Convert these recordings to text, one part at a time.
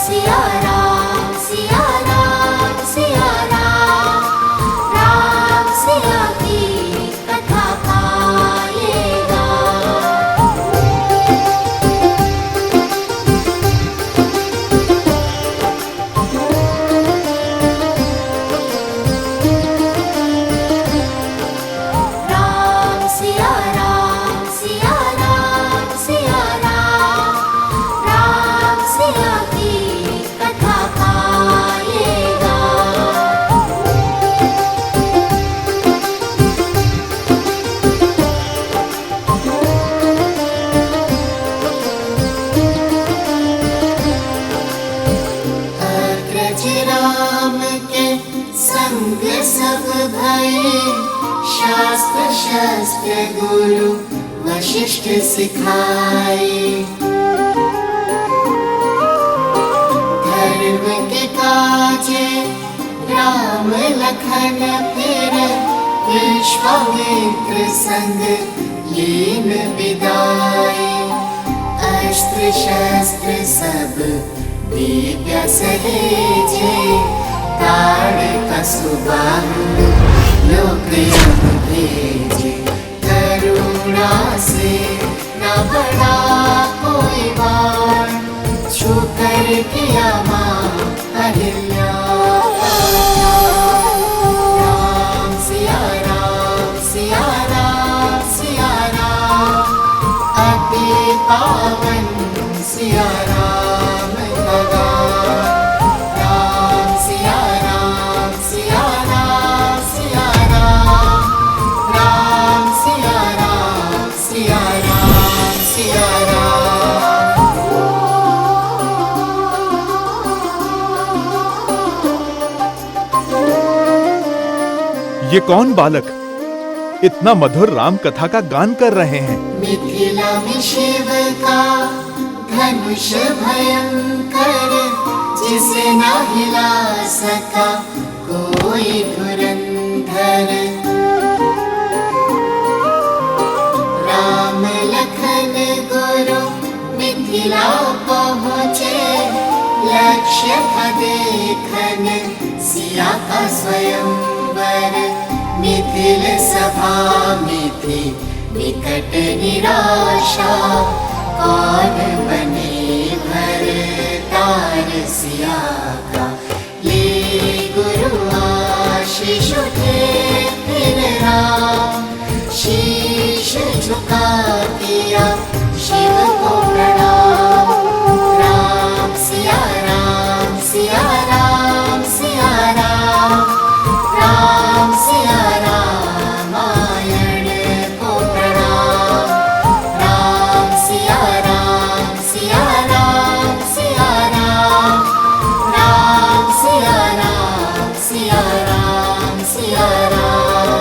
सिया राम सिया राम सिया राम सिया की कथा पाएगा। राम सिया राम सिया राम सिया राम सिया की कथा पाएगा। अग्रज राम के संग सब भय, शास्त्र शस्त्र गुरु वशिष्ठ सिखाए। धर्म के काजे राम लखन फिर, विश्वामित्र संग लीन विदाए। अस्त्र शस्त्र सब दिव्य सहेजे, ताड़क सुबाहु लोक भेजे। करुणा से न बड़ा कोई बाण, छू कर किया मां अहिल्या का ध्यान। राम सिया राम सिया राम सिया राम, अति पावन सिया राम का गान। राम सिया राम सिया राम सिया राम सिया राम सिया राम सिया ये कौन बालक इतना मधुर राम कथा का गान कर रहे हैं? मिथिला में शिव का धनुष भयंकर, जिसे न हिला सका कोई धुरंधर। राम लखन गुरु मिथिला पहुँचे, लक्ष्य था देखन सिया का स्वयंवर। मिथिल सभा में थी विकट निराशा, कौन बने भरतार सिया का। ले गुरु आशीष उठे फिर राम, शीश झुका किया शिव को प्रणाम। राम सिया राम सिया राम सिया राम सिया रामायण को प्रणाम। राम सिया राम सिया राम सिया राम सिया राम सिया राम सिया राम।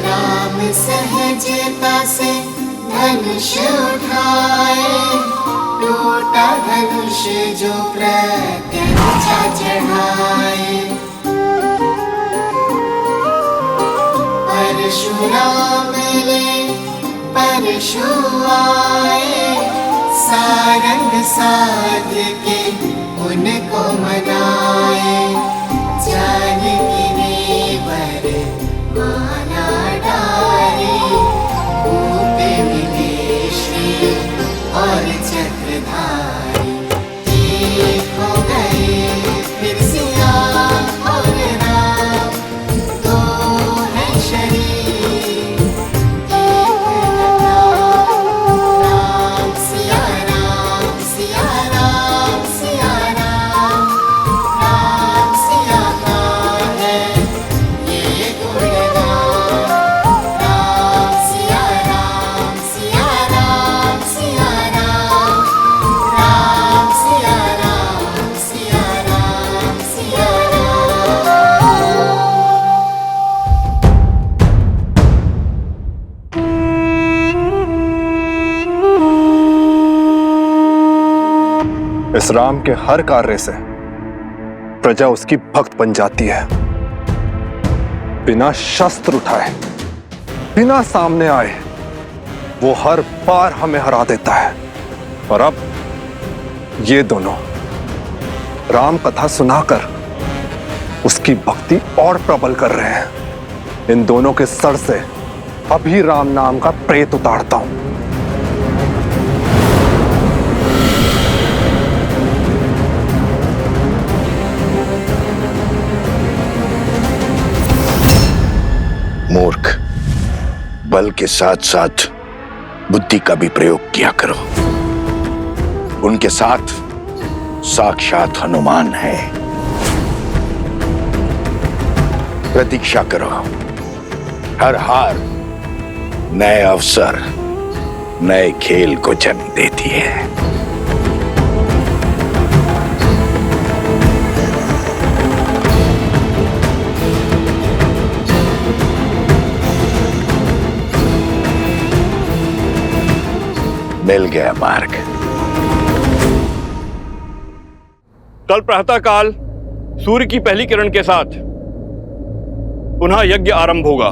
राम सहजता से धनुष उठाए, टूटा धनुष जो प्रत्यंचा चढ़ाए। परशुराम ले परशु आए, सारंग साध के उनको मनाए। जानकी ने वर माला डारी, भूप मिले श्री और चक्रधारी। एक हो गए फिर सिया और राम, दो है शरीर एक नाम। राम सिया राम सिया राम सिया राम सिया का है ये गुणगान। राम सिया राम सिया राम सिया राम सिया राम सिया राम सिया इस राम के हर कार्य से प्रजा उसकी भक्त बन जाती है। बिना शस्त्र उठाए, बिना सामने आए वो हर बार हमें हरा देता है। और अब ये दोनों राम कथा सुनाकर उसकी भक्ति और प्रबल कर रहे हैं। इन दोनों के सर से अभी राम नाम का प्रेत उतारता हूं। मूर्ख, बल के साथ साथ बुद्धि का भी प्रयोग किया करो। उनके साथ साक्षात हनुमान है। प्रतीक्षा करो। हर हार नए अवसर, नए खेल को जन्म देती है। मिल गया मार्ग। कल प्रातःकाल सूर्य की पहली किरण के साथ पुनः यज्ञ आरंभ होगा।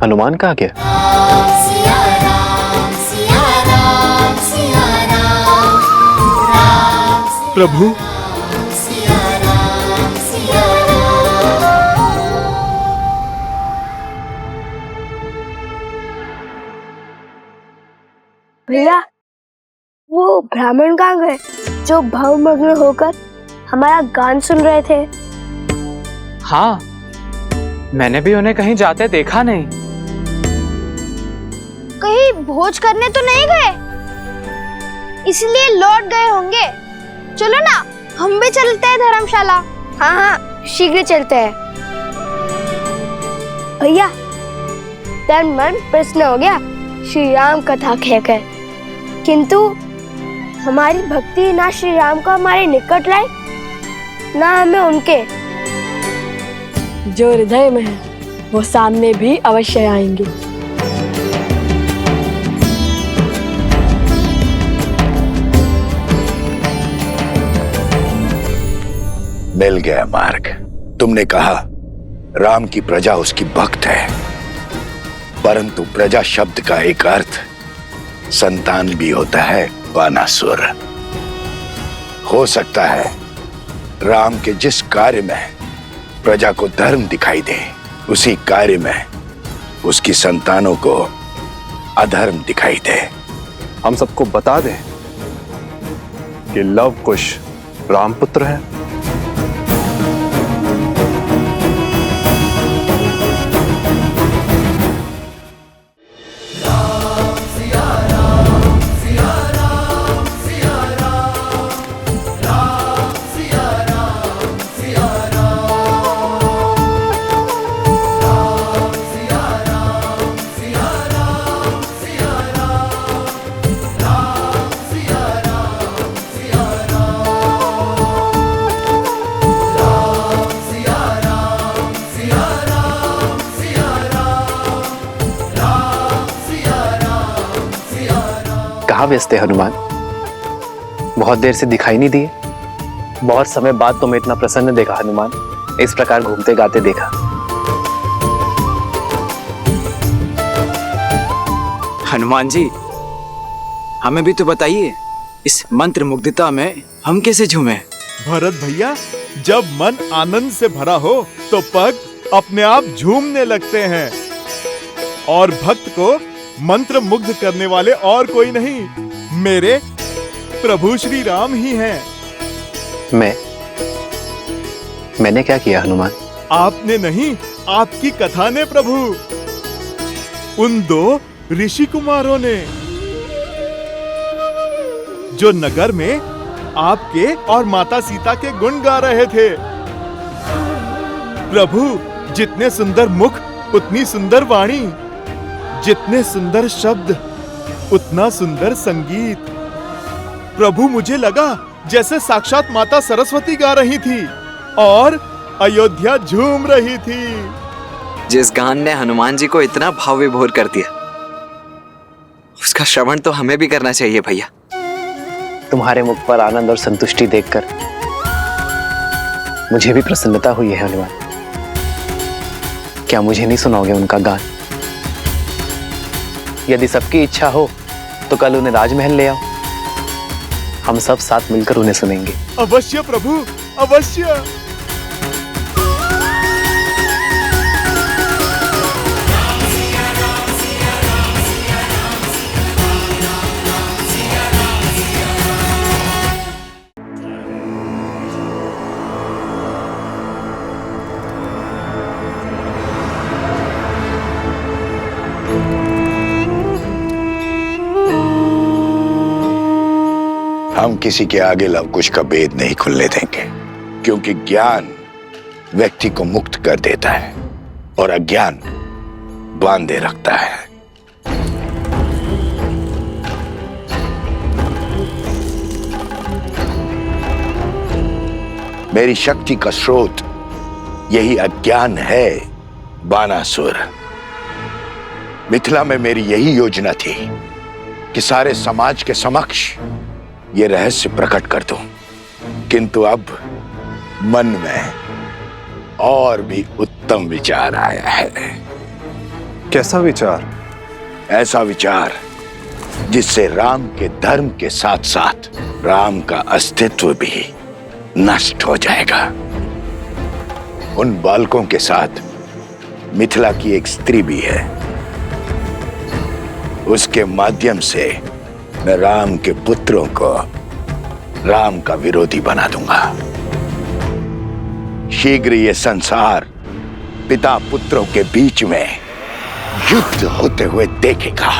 हनुमान कहाँ गया? सिया राम सिया राम सिया राम राम प्रभु, सिया राम सिया राम। भैया, वो ब्राह्मण कहाँ गए जो भावमग्न होकर हमारा गान सुन रहे थे? हाँ, मैंने भी उन्हें कहीं जाते देखा नहीं। कहीं भोज करने तो नहीं गए, इसलिए लौट गए होंगे। चलो ना, हम भी चलते हैं धर्मशाला। हाँ हाँ, शीघ्र चलते हैं। भैया, तन मन प्रसन्न हो गया श्री राम कथा कहकर, किंतु हमारी भक्ति ना श्री राम को हमारे निकट लाई, ना हमें उनके। जो हृदय में है वो सामने भी अवश्य आएंगे। मिल गया मार्ग। तुमने कहा राम की प्रजा उसकी भक्त है, परंतु प्रजा शब्द का एक अर्थ संतान भी होता है, बानासुर। हो सकता है राम के जिस कार्य में प्रजा को धर्म दिखाई दे, उसी कार्य में उसकी संतानों को अधर्म दिखाई दे। हम सबको बता दें कि लव कुश रामपुत्र है। कहाँ व्यस्त है हनुमान? बहुत देर से दिखाई नहीं दिए। बहुत समय बाद तुम्हें इतना प्रसन्न देखा हनुमान, इस प्रकार घूमते गाते देखा। हनुमान जी, हमें भी तो बताइए, इस मंत्र मुग्धता में हम कैसे झूमे? भरत भैया, जब मन आनंद से भरा हो तो पग अपने आप झूमने लगते हैं, और भक्त को मंत्र मुग्ध करने वाले और कोई नहीं, मेरे प्रभु श्री राम ही हैं। मैंने क्या किया हनुमान? आपने नहीं, आपकी कथा ने प्रभु। उन दो ऋषि कुमारों ने जो नगर में आपके और माता सीता के गुण गा रहे थे। प्रभु, जितने सुंदर मुख उतनी सुंदर वाणी, जितने सुंदर शब्द उतना सुंदर संगीत। प्रभु, मुझे लगा जैसे साक्षात माता सरस्वती गा रही थी और अयोध्या झूम रही थी। जिस गान ने हनुमान जी को इतना भाव विभोर कर दिया, इसका श्रवण तो हमें भी करना चाहिए भैया। तुम्हारे मुख पर आनंद और संतुष्टि देखकर मुझे भी प्रसन्नता हुई है हनुमान। क्या मुझे नहीं सुनाओगे उनका गान? यदि सबकी इच्छा हो तो कल उन्हें राजमहल ले आओ, हम सब साथ मिलकर उन्हें सुनेंगे। अवश्य प्रभु, अवश्य। हम किसी के आगे लवकुश का भेद नहीं खुलने देंगे, क्योंकि ज्ञान व्यक्ति को मुक्त कर देता है और अज्ञान बांधे रखता है। मेरी शक्ति का स्रोत यही अज्ञान है बानासुर। मिथिला में मेरी यही योजना थी कि सारे समाज के समक्ष ये रहस्य प्रकट कर दूं, किंतु अब मन में और भी उत्तम विचार आया है। कैसा विचार? ऐसा विचार जिससे राम के धर्म के साथ साथ राम का अस्तित्व भी नष्ट हो जाएगा। उन बालकों के साथ मिथिला की एक स्त्री भी है, उसके माध्यम से मैं राम के पुत्रों को राम का विरोधी बना दूंगा। शीघ्र ये संसार पिता पुत्रों के बीच में युद्ध होते हुए देखेगा।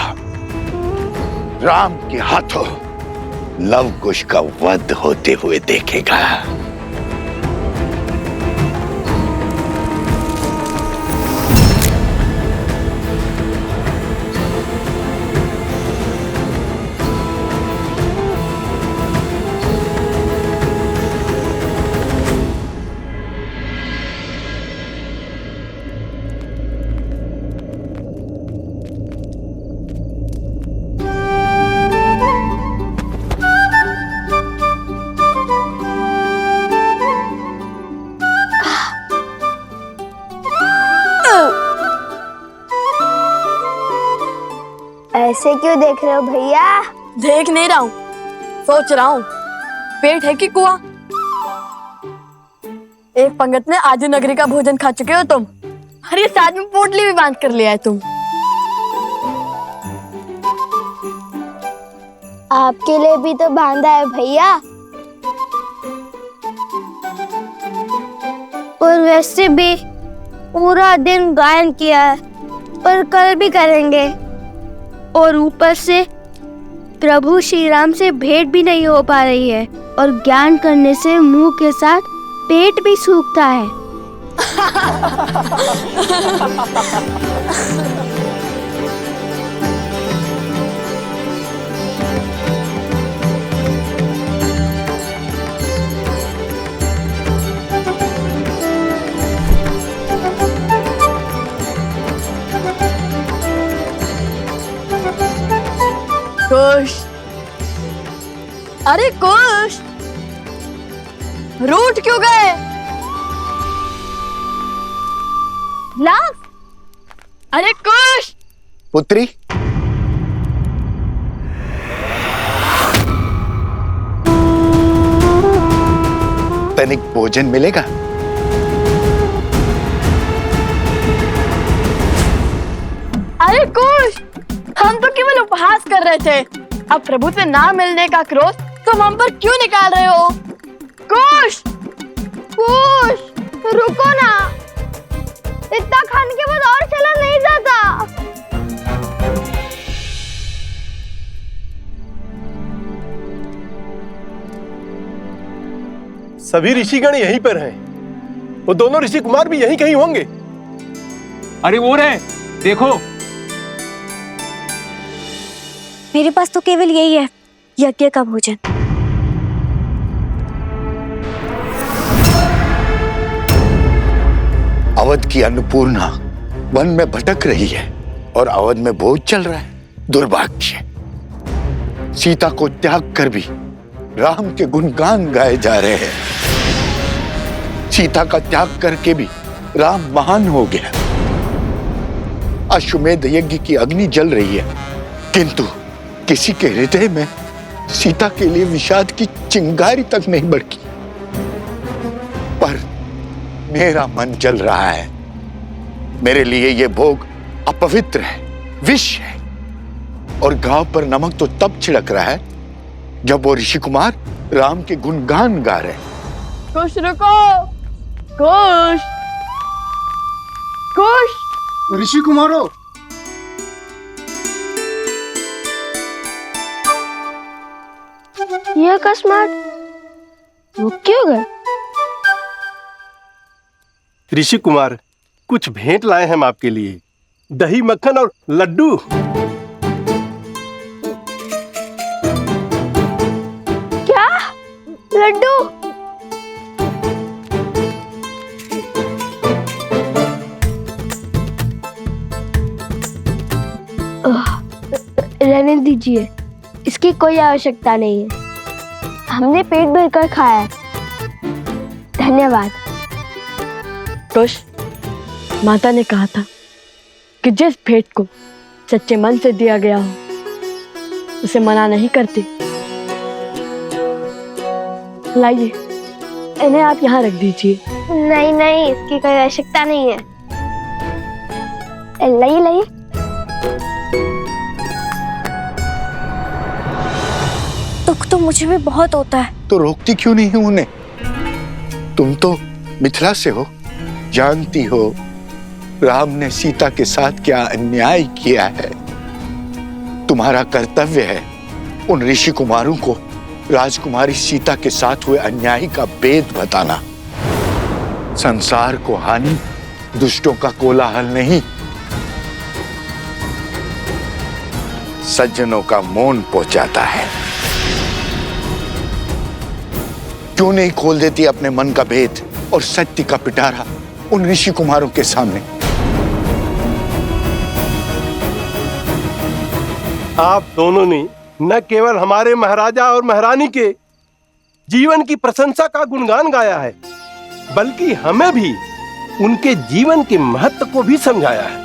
राम के हाथों लवकुश का वध होते हुए देखेगा। ऐसे क्यों देख रहे हो भैया? देख नहीं रहा हूँ, सोच रहा हूँ पेट है कि कुआं। एक पंगत में आधी नगरी का भोजन खा चुके हो तुम, और ये साथ में पोटली भी बांध कर लिया है तुम। आपके लिए भी तो बांधा है भैया। और वैसे भी पूरा दिन गायन किया है और कल भी करेंगे, और ऊपर से प्रभु श्री राम से भेंट भी नहीं हो पा रही है, और ज्ञान करने से मुंह के साथ पेट भी सूखता है। कुश, अरे कुश, रूठ क्यों गए? लाभ, अरे कुश। पुत्री, तनिक भोजन मिलेगा? अरे कुश, हम तो केवल उपहास कर रहे थे। अब प्रभु से ना मिलने का क्रोध तुम हम पर क्यों निकाल रहे हो? कुश, कुश, रुको ना, इतना खाने के बाद और चला नहीं जाता। सभी ऋषिगण यहीं पर हैं। वो दोनों ऋषि कुमार भी यहीं कहीं होंगे। अरे वो रहे, देखो। मेरे पास तो केवल यही है, यज्ञ का भोजन। अवध की अन्नपूर्णा वन में भटक रही है और अवध में भोज चल रहा है। दुर्भाग्य, सीता को त्याग कर भी राम के गुणगान गाए जा रहे हैं। सीता का त्याग करके भी राम महान हो गया। अश्वमेध यज्ञ की अग्नि जल रही है, किंतु किसी के हृदय में सीता के लिए विषाद की चिंगारी तक नहीं भड़की। पर मेरा मन जल रहा है। मेरे लिए यह भोग अपवित्र है, विष है। और गांव पर नमक तो तब छिड़क रहा है जब वो ऋषि कुमार राम के गुणगान गा रहे हैं। कुश रुको, कुश, कुश। ऋषि कुमारो, ये अकस्मात रुक क्यों गए? ऋषि कुमार, कुछ भेंट लाए हम आपके लिए, दही मक्खन और लड्डू। क्या? लड्डू? रहने दीजिए, इसकी कोई आवश्यकता नहीं है। हमने पेट भर कर खाया है। धन्यवाद। कुश, माता ने कहा था कि जिस भेंट को सच्चे मन से दिया गया हो उसे मना नहीं करती। लाइए, इन्हें आप यहाँ रख दीजिए। नहीं नहीं, इसकी कोई आवश्यकता नहीं है। लाइए लाइए। दुख तो मुझे भी बहुत होता है। तो रोकती क्यों नहीं है उन्हें? तुम तो मिथिला से हो, जानती हो राम ने सीता के साथ क्या अन्याय किया है। तुम्हारा कर्तव्य है उन ऋषि कुमारों को राजकुमारी सीता के साथ हुए अन्याय का भेद बताना। संसार को हानि दुष्टों का कोलाहल नहीं, सज्जनों का मौन पहुंचाता है। क्यों नहीं खोल देती अपने मन का भेद और सत्य का पिटारा उन ऋषि कुमारों के सामने? आप दोनों ने न केवल हमारे महाराजा और महारानी के जीवन की प्रशंसा का गुणगान गाया है, बल्कि हमें भी उनके जीवन के महत्व को भी समझाया है।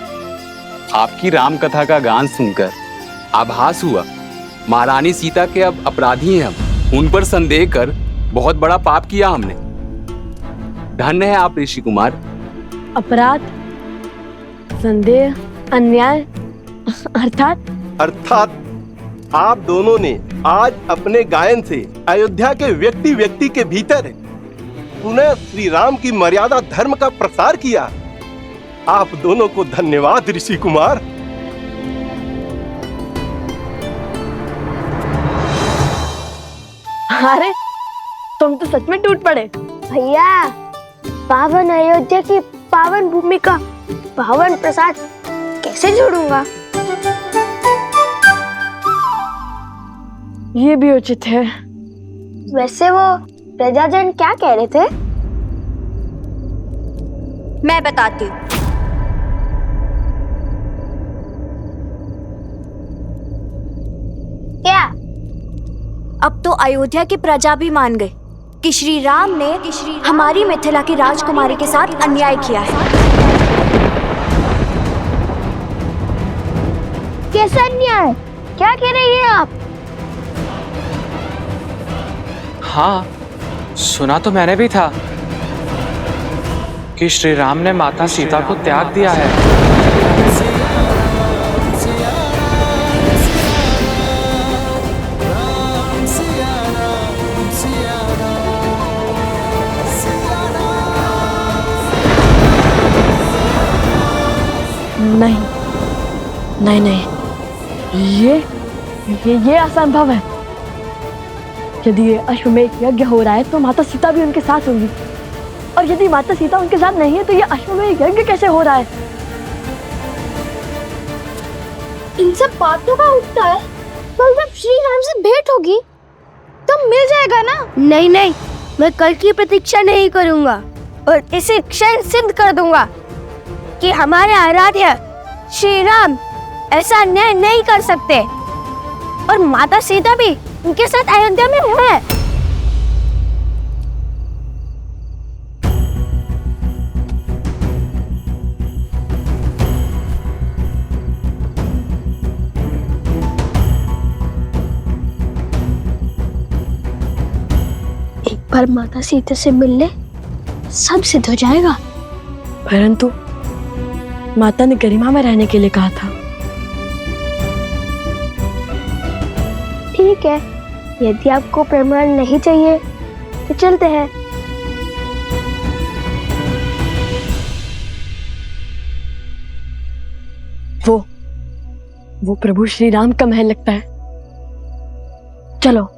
आपकी राम कथा का गान सुनकर आभास हुआ महारानी सीता के अब अपराधी हैं हम। उन पर संदेह कर बहुत बड़ा पाप किया हमने। धन्य है आप ऋषि कुमार। अपराध, संदेह, अन्याय अर्थात आप दोनों ने आज अपने गायन से अयोध्या के व्यक्ति व्यक्ति के भीतर पुनः श्री राम की मर्यादा धर्म का प्रसार किया। आप दोनों को धन्यवाद ऋषि कुमार। अरे तुम तो सच में टूट पड़े। भैया, पावन अयोध्या की पावन भूमि का पावन प्रसाद कैसे छोड़ूंगा? ये भी उचित है। वैसे वो प्रजाजन क्या कह रहे थे? मैं बताती हूँ। क्या? अब तो अयोध्या की प्रजा भी मान गई कि श्री राम ने हमारी मिथिला की राजकुमारी के साथ अन्याय किया है। कैसा अन्याय? क्या कह रही हैं आप? हाँ, सुना तो मैंने भी था कि श्री राम ने माता सीता को त्याग दिया है। नहीं नहीं नहीं, ये असंभव है। यदि ये अश्वमेध यज्ञ हो रहा है तो माता सीता भी उनके साथ होंगी, और यदि माता सीता उनके साथ नहीं है तो ये अश्वमेध यज्ञ कैसे हो रहा है? इन सब बातों का उठता है। कल जब श्री राम से भेंट होगी तो मिल जाएगा ना? नहीं नहीं, मैं कल की प्रतीक्षा नहीं करूंगा और इसे क्षण सिद्ध कर दूंगा कि हमारे आराध्य श्री राम ऐसा अन्याय नहीं कर सकते। और माता सीता भी उनके साथ अयोध्या में है। एक बार माता सीता से मिलने सब सिद्ध हो जाएगा। परंतु माता ने गरिमा में रहने के लिए कहा था। ठीक है, यदि आपको प्रमाण नहीं चाहिए तो चलते हैं। वो प्रभु श्री राम का महल लगता है। चलो।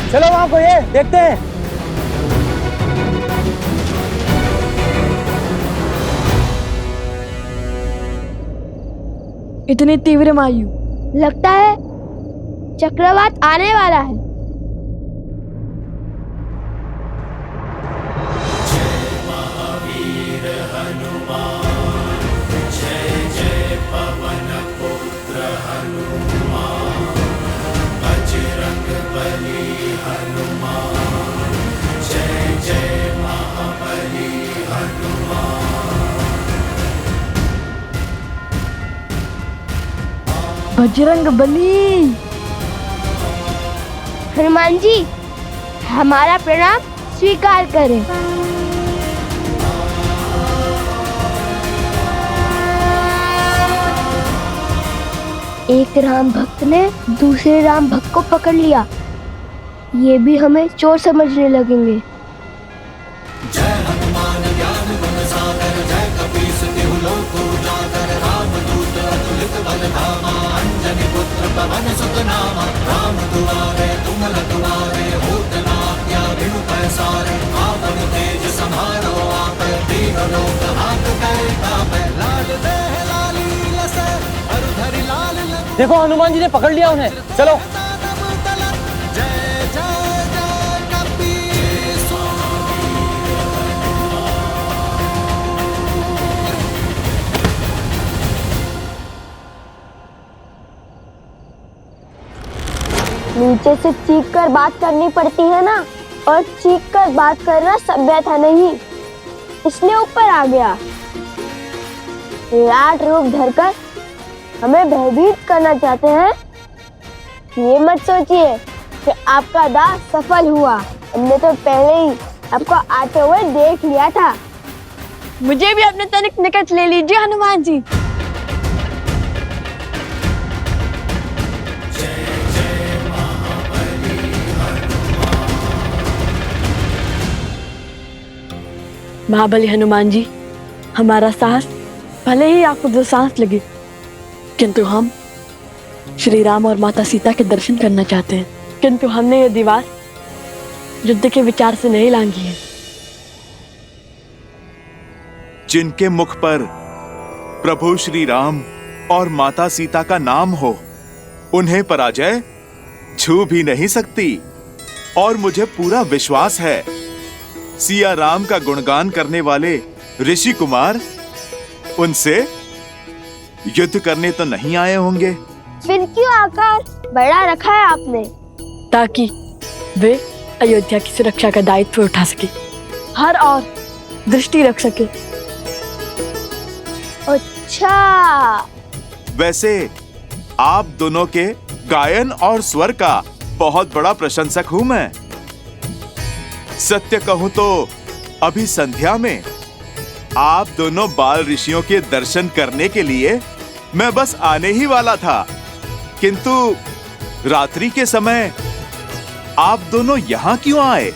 चलो वहां को ये देखते हैं। इतनी तीव्र वायु, लगता है चक्रवात आने वाला है। बजरंग बली। हनुमान जी, हमारा प्रणाम स्वीकार करें। एक राम भक्त ने दूसरे राम भक्त को पकड़ लिया, ये भी हमें चोर समझने लगेंगे। देखो हनुमान जी ने पकड़ लिया उन्हें। चलो। नीचे से चीख कर बात करनी पड़ती है ना, और चीख कर बात करना सभ्यता नहीं, इसलिए ऊपर आ गया। विराट रूप धरकर हमें भयभीत करना चाहते हैं। ये मत सोचिए कि आपका दाव सफल हुआ, हमने तो पहले ही आपको आते हुए देख लिया था। मुझे भी अपने तनिक निकट ले लीजिए हनुमान जी। महाबली हनुमान जी, हमारा साहस भले ही आपको दो सांस लगे, किंतु हम श्री राम और माता सीता के दर्शन करना चाहते हैं। किंतु हमने ये दीवार युद्ध के विचार से नहीं लांघी है। जिनके मुख पर प्रभु श्री राम और माता सीता का नाम हो, उन्हें पराजय छू भी नहीं सकती। और मुझे पूरा विश्वास है, सिया राम का गुणगान करने वाले ऋषि कुमार उनसे युद्ध करने तो नहीं आए होंगे। फिर क्यों आकार बड़ा रखा है आपने? ताकि वे अयोध्या की सुरक्षा का दायित्व उठा सके, हर और दृष्टि रख सके। अच्छा, वैसे आप दोनों के गायन और स्वर का बहुत बड़ा प्रशंसक हूं मैं। सत्य कहूं तो अभी संध्या में आप दोनों बाल ऋषियों के दर्शन करने के लिए मैं बस आने ही वाला था, किंतु रात्रि के समय आप दोनों यहां क्यों आए?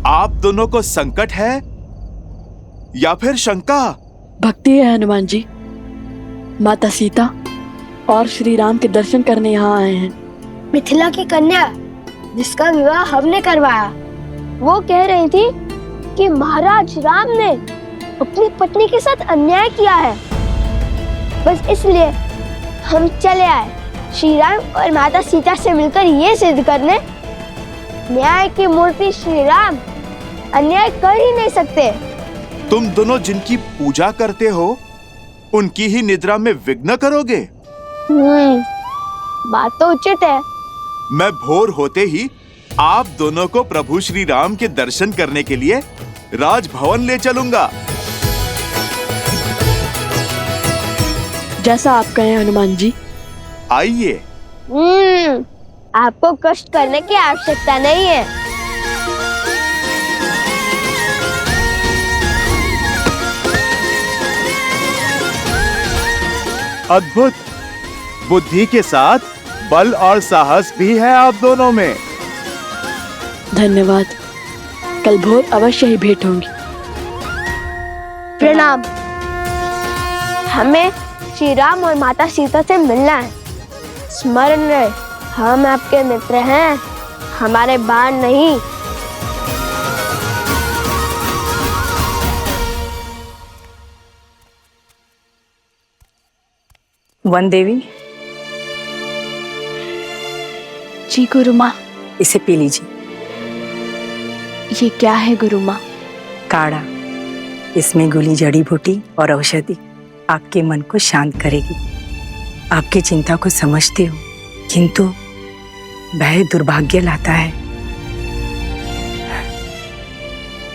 आप दोनों को संकट है या फिर शंका भक्ति है हनुमान जी। माता सीता और श्री राम के दर्शन करने यहाँ आए हैं। मिथिला की कन्या जिसका विवाह हमने करवाया, वो कह रही थी कि महाराज राम ने अपनी पत्नी के साथ अन्याय किया है। बस इसलिए हम चले आए श्री राम और माता सीता से मिलकर ये सिद्ध करने, न्याय की मूर्ति श्री राम अन्याय कर ही नहीं सकते। तुम दोनों जिनकी पूजा करते हो, उनकी ही निद्रा में विघ्न करोगे? बात तो उचित है। मैं भोर होते ही आप दोनों को प्रभु श्री राम के दर्शन करने के लिए राजभवन ले चलूंगा। जैसा आप कहें हनुमान जी। आइए। आपको कष्ट करने की आवश्यकता नहीं है। अद्भुत। बुद्धि के साथ बल और साहस भी है आप दोनों में। धन्यवाद। कल भोर अवश्य ही भेंट होंगी। प्रणाम। हमें श्री राम और माता सीता से मिलना है। स्मरण रहे, हम आपके मित्र हैं, हमारे बाण नहीं। वन देवी। जी गुरु माँ। इसे पी लीजिए। ये क्या है गुरु माँ? काढ़ा। इसमें घुली जड़ी बूटी और औषधि आपके मन को शांत करेगी। आपकी चिंता को समझती हूँ, किंतु भय दुर्भाग्य लाता है।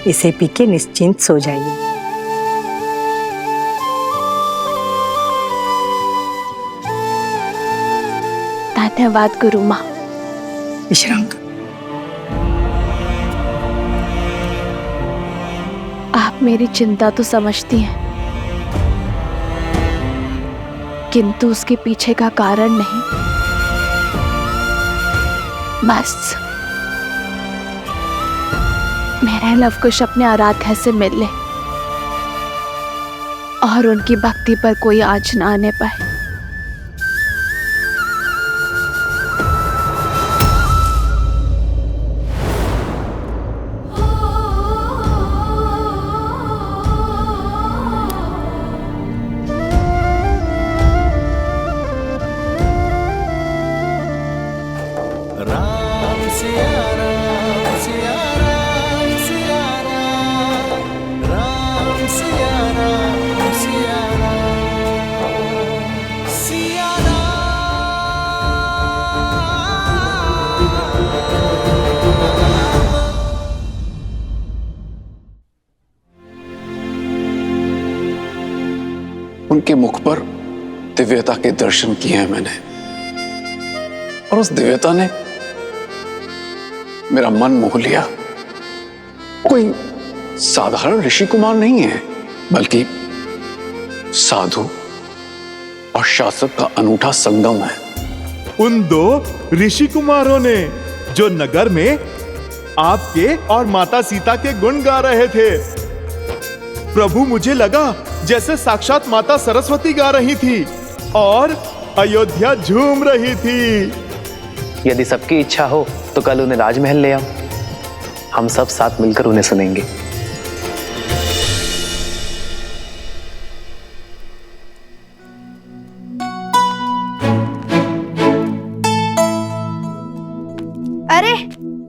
इसे पी के निश्चिंत सो जाइए। धन्यवाद गुरु माँ। विश्राम कर। आप मेरी चिंता तो समझती हैं, किंतु उसके पीछे का कारण नहीं। बस मेरा लवकुश अपने आराध्या से मिल ले और उनकी भक्ति पर कोई आँच ना आने पाए। उनके मुख पर दिव्यता के दर्शन किए हैं मैंने, और उस दिव्यता ने मेरा मन मोह लिया। कोई साधारण ऋषि कुमार नहीं है, बल्कि साधु और शासक का अनूठा संगम है। उन दो ऋषि कुमारों ने जो नगर में आपके और माता सीता के गुण गा रहे थे, प्रभु मुझे लगा जैसे साक्षात माता सरस्वती गा रही थी और अयोध्या झूम रही थी। यदि सबकी इच्छा हो तो कल उन्हें राजमहल ले आओ, हम सब साथ मिलकर उन्हें सुनेंगे। अरे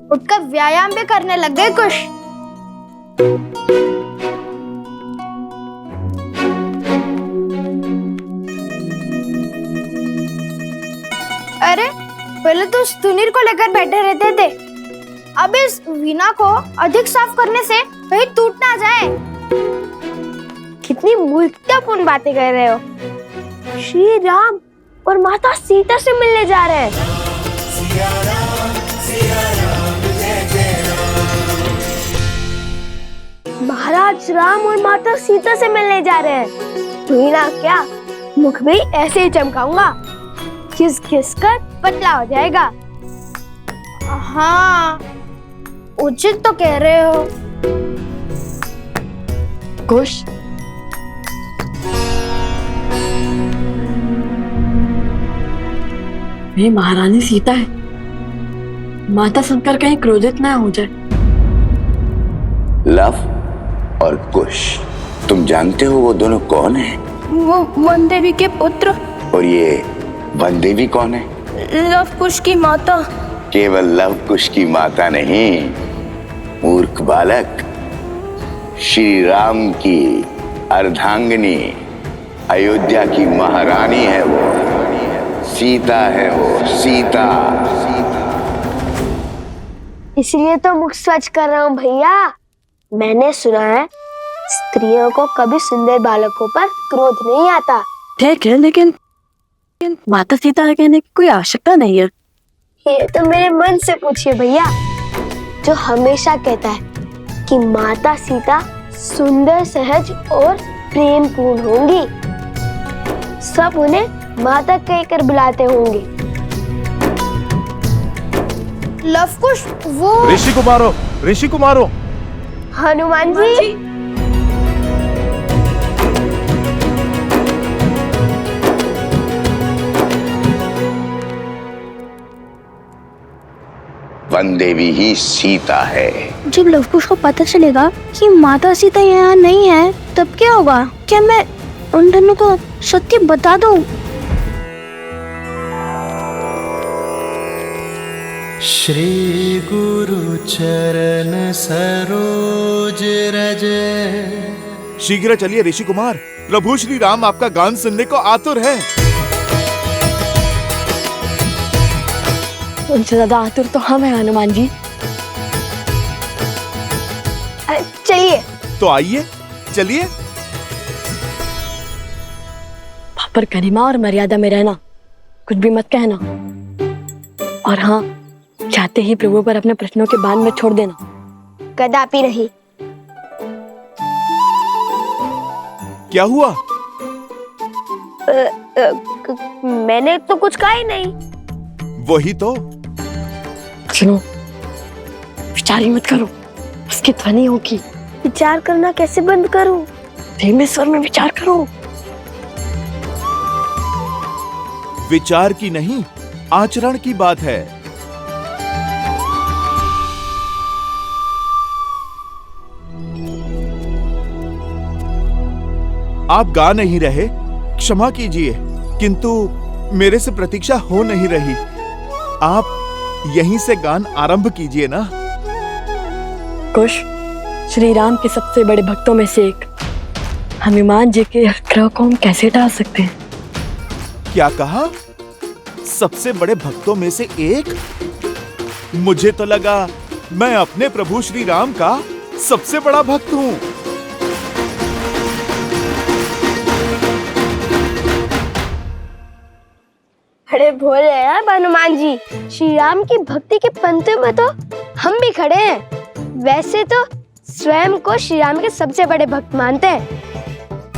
उठकर व्यायाम भी करने लग गए कुछ। अरे पहले तो सुनील को लेकर बैठे रहते थे, अब इस वीणा को अधिक साफ करने से कहीं टूट ना जाए। कितनी मूर्खतापूर्ण बातें कर रहे हो। श्री राम और माता सीता से मिलने जा रहे हैं। महाराज राम और माता सीता से मिलने जा रहे हैं। वीणा क्या, मुख भी ऐसे ही चमकाऊंगा, खिस खिस कर पतला हो जाएगा। हाँ, उचित तो कह रहे हो। कुश, वे महारानी सीता है। माता सुनकर कहीं क्रोधित ना हो जाए। लव और कुश, तुम जानते हो वो दोनों कौन हैं? वो वन देवी के पुत्र। और ये वन देवी कौन है? लव कुश की माता। केवल लव कुश की माता नहीं, मूर्ख बालक, श्री राम की अर्धांगिनी, अयोध्या की महारानी है वो, सीता है वो, सीता। इसलिए तो मुख स्वच्छ कर रहा हूँ भैया। मैंने सुना है स्त्रियों को कभी सुंदर बालकों पर क्रोध नहीं आता। ठीक है, लेकिन माता सीता कहने की कोई आवश्यकता नहीं है। ये तो मेरे मन से पूछिए भैया, जो हमेशा कहता है कि माता सीता सुंदर, सहज और प्रेम पूर्ण होंगी। सब उन्हें माता कहकर बुलाते होंगे। लव कुश वो ऋषि कुमारो। हनुमान जी। वन देवी ही सीता है। जब लव कुश को पता चलेगा कि माता सीता यहाँ नहीं है, तब क्या होगा? क्या मैं उन दोनों को सत्य बता दूं? श्री गुरु चरण सरोज रज। शीघ्र चलिए ऋषि कुमार, प्रभु श्री राम आपका गान सुनने को आतुर है। उनसे ज्यादा आतुर तो हम हैं हनुमान जी। चलिए। तो आइए, चलिए। पर गरिमा और मर्यादा में रहना, कुछ भी मत कहना। और हाँ, चाहते ही प्रभु पर अपने प्रश्नों के बाण में छोड़ देना। कदापि नहीं। क्या हुआ? मैंने तो कुछ कहा ही नहीं। वही तो। सुनो, विचार ही मत करो, उसकी ध्वनि होगी। विचार करना कैसे बंद करूं? धीमे स्वर में विचार करो। विचार की नहीं, आचरण की बात है। आप गा नहीं रहे, क्षमा कीजिए, किंतु मेरे से प्रतीक्षा हो नहीं रही। आप यहीं से गान आरंभ कीजिए ना। कुश, श्री राम के सबसे बड़े भक्तों में से एक हनुमान जी के आग्रह को हम कैसे टाल सकते हैं? क्या कहा? सबसे बड़े भक्तों में से एक? मुझे तो लगा मैं अपने प्रभु श्री राम का सबसे बड़ा भक्त हूं। अरे भोले यार हनुमान जी, श्री राम की भक्ति के पंक्तियों में तो हम भी खड़े हैं। वैसे तो स्वयं को श्री राम के सबसे बड़े भक्त मानते हैं,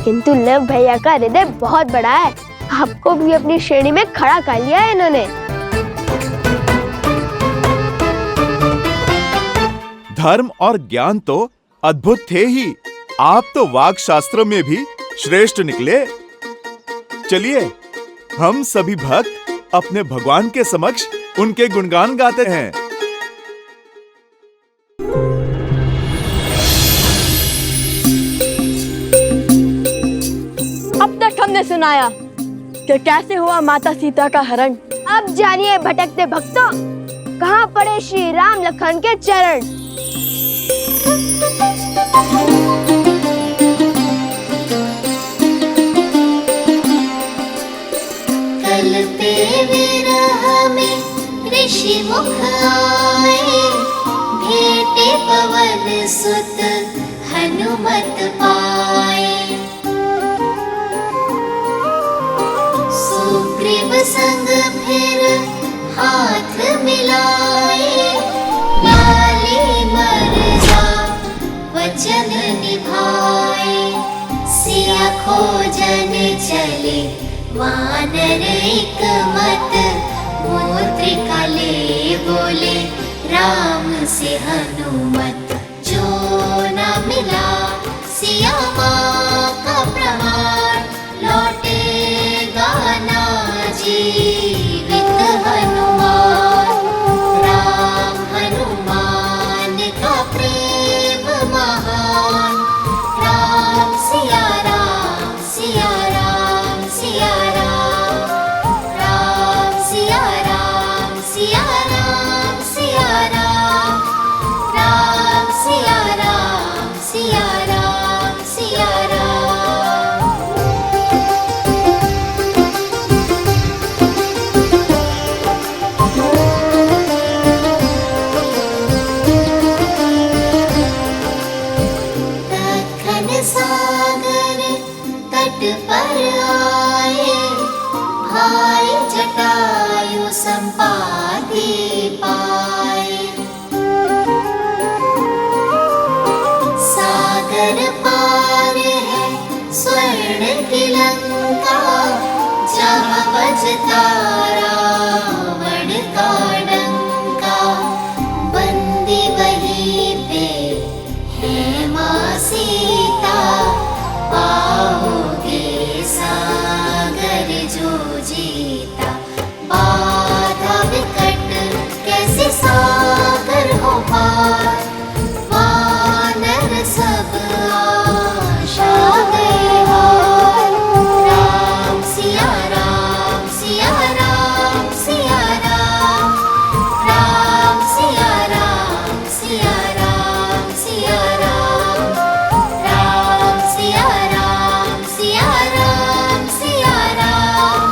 किंतु लव भैया का हृदय बहुत बड़ा है। आपको भी अपनी श्रेणी में खड़ा कर लिया है इन्होंने। धर्म और ज्ञान तो अद्भुत थे ही, आप तो वाक शास्त्र में भी श्रेष्ठ निकले। चलिए, हम सभी भक्त अपने भगवान के समक्ष उनके गुणगान गाते हैं। अब तक हमने सुनाया कि कैसे हुआ माता सीता का हरण। अब जानिए भटकते भक्तों, कहाँ पड़े श्री राम लखन के चरण। कल पे विरह में ऋषि मुख आए, भेटे पवन सुत हनुमत पाए। सुग्रीव संग फिर हाथ मिलाए, लाली मर्जा वचन निभाए। सिया खोजन चले वानर एक मत, मुद्रिका ले बोले राम से हनुमत। जो न मिला सिया माँ का प्रमाण, लौटेगा ना जीवित तट पर आए, भाई जटायु संपाति पाए। सागर पार है स्वर्ण की लंका, जहाँ बजता रावण का डंका। बंदी वहीं पे है माँ सीता, पाओगे सागर जो जीता। बाधा विकट कैसे सागर हो पार, वानर सब आशा गए हार। राम सिया राम सिया राम सिया राम, राम सिया राम सिया राम सिया राम, राम सिया राम सिया राम सिया राम,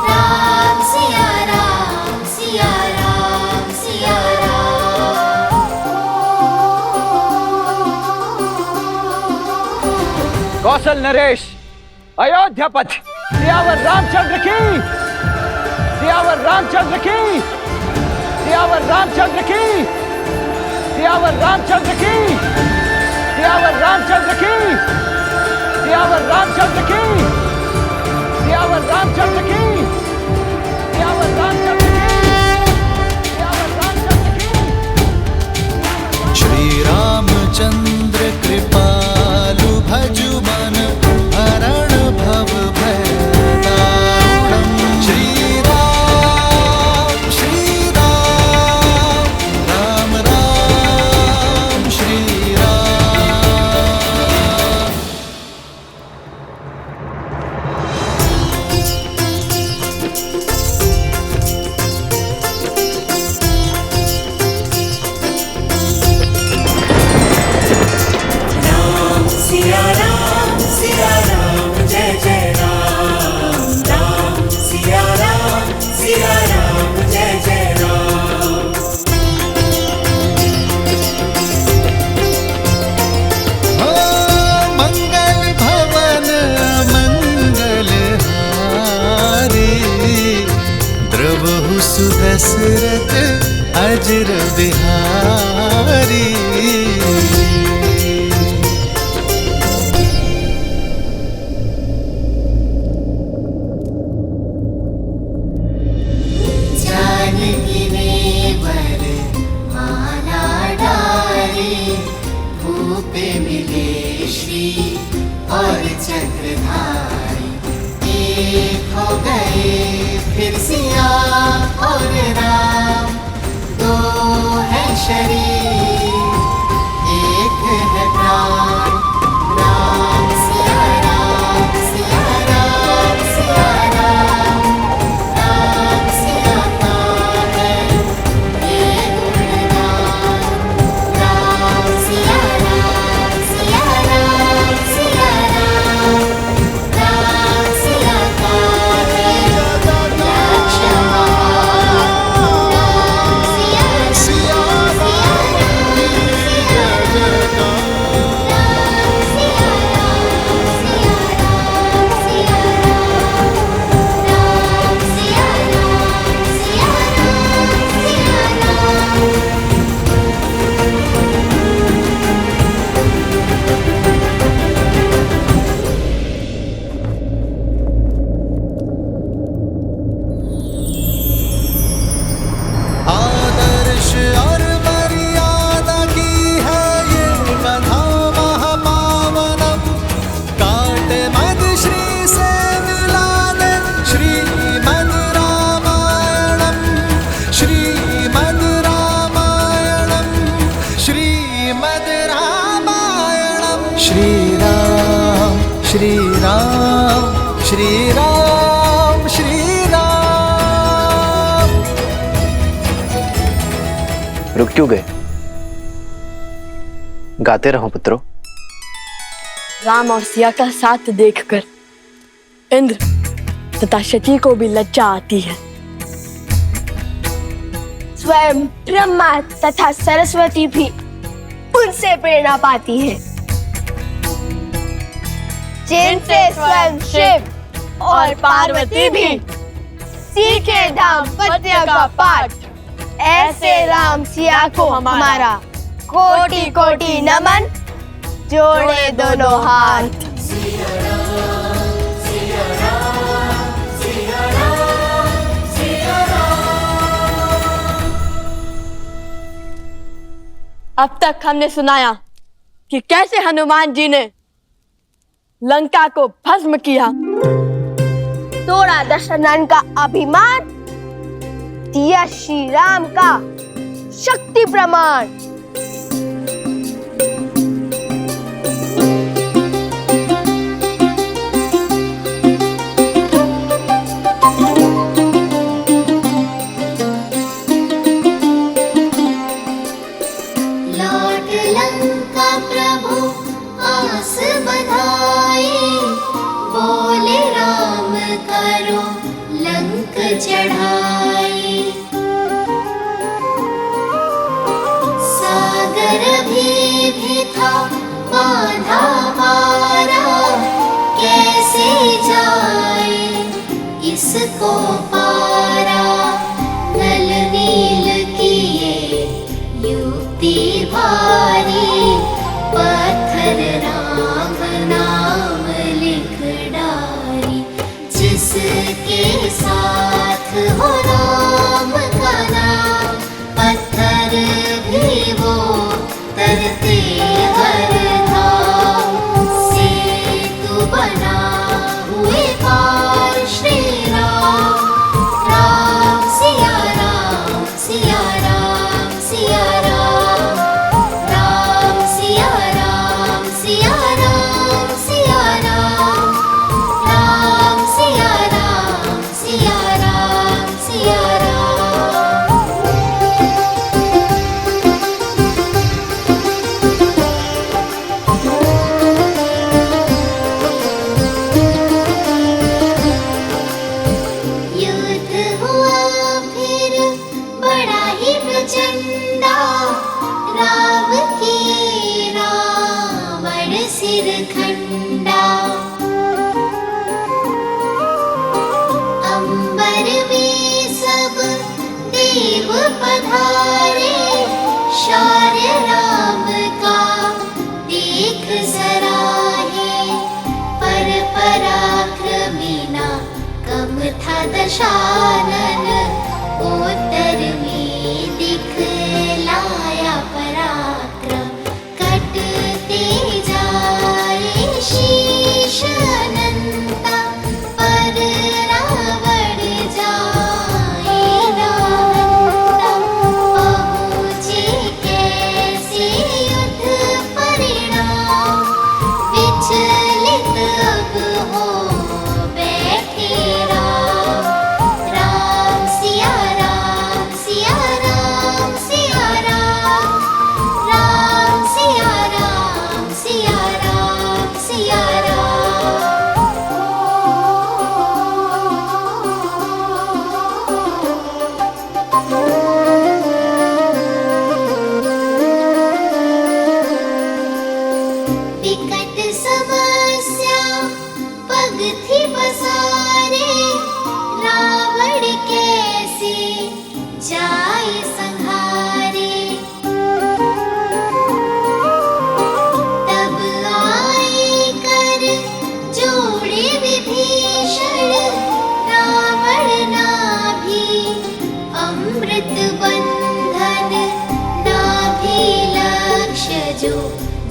राम सिया राम सिया राम सिया राम। कौशल नरेश, अयोध्यापति, सियावर रामचंद्र की, सियावर रामचंद्र की, सियावर रामचंद्र की, सियावर रामचंद्र की, सियावर रामचंद्र की, सियावर रामचंद्र की, सियावर रामचंद्र की, सियावर रामचंद्र की, सियावर रामचंद्र की। श्री रामचंद्र कृपालु भजु मन हरण भव भय दारुणम्। श्री राम राम राम श्री राम। सिया राम जय जय राम, राम सिया राम जय जय राम। ओ मंगल भवन मंगल हारी, द्रवहु सुदशरथ अजर बिहारी। जानकी नेवर माला डाली, भूपे मिले श्री और चक्रधारी। एक हो गए फिर सिया और राम, दो है शरीर एक है प्राण। राम सिया राम सिया राम सिया राम, राम सिया का है ये गुणगान। राम सिया राम सिया राम सिया राम, राम सिया का है आदर्श और मर्यादा की है ये कथा महापावनम। काटे मद श्री से मिलाने श्रीमद् रामायणम, श्रीमद् रामायणम, श्रीमद् रामायणम। श्री राम श्री राम श्री राम श्री राम। रुक क्यों गए? गाते रहो पुत्रों। राम और सिया का साथ देखकर इंद्र तथा शची को भी लज्जा आती है। स्वयं ब्रह्मा तथा सरस्वती भी उनसे प्रेरणा पाती है। जिनसे स्वयं शिव और पार्वती भी सीखे दाम्पत्य का पाठ, ऐसे राम सिया को हमारा कोटि कोटि नमन, जोड़े दोनों हाथ। अब तक हमने सुनाया कि कैसे हनुमान जी ने लंका को भस्म किया, तोड़ा दशरथन का अभिमान, दिया श्री राम का शक्ति प्रमाण। लौट लंका प्रभु आस बधाई, बोले राम करो लंक चढ़ाई। सागर भी था बांधा मारा, कैसे जाए इसको पारा। नल नील किए युक्ति भारी, पत्थर राम नाम लिख डारी। जिसके साथ हो राम का नाम, पत्थर भी वो तरते हर धाम। सेतु बना हुए पार श्री राम, राम सिया राम सिया राम सिया राम, राम सिया राम सिया राम सिया राम, राम सिया राम सिया राम सिया राम। युद्ध हुआ फिर बड़ा ही प्रचंडा, राम की रावण सिर खंडा। अंबर में सब देव पधारे, शौर्य राम का देख सराहे। पर पराक्रमी ना कम था दशानन, उत्तर में दिखलाया पराक्रम। कटते जाए शीश अनंता, पर रावण जाए नाहंता। पहुँचे कैसे युद्ध परिणाम, विचलित अब हो बैठे राम। राम सिया राम सिया राम सिया राम, राम सिया राम सिया राम सिया राम। विकट समस्या पग थी पसारे, रावण कैसे जाए संहारे। तब आए कर जोड़े विभीषण, रावण नाभि अमृत बंधन। नाभि लक्ष्य जो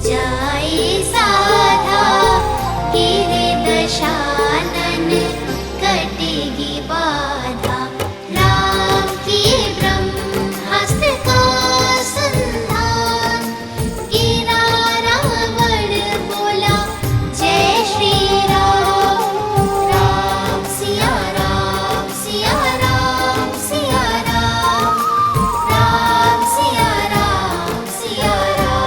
जाए साधा, गिरे दशानन कटेगी बाधा। राम की ब्रह्मास्त्र का संधान, गिरा रावण बोला जय श्री राम। राम सिया राम सिया राम सिया राम, राम सिया राम सिया राम।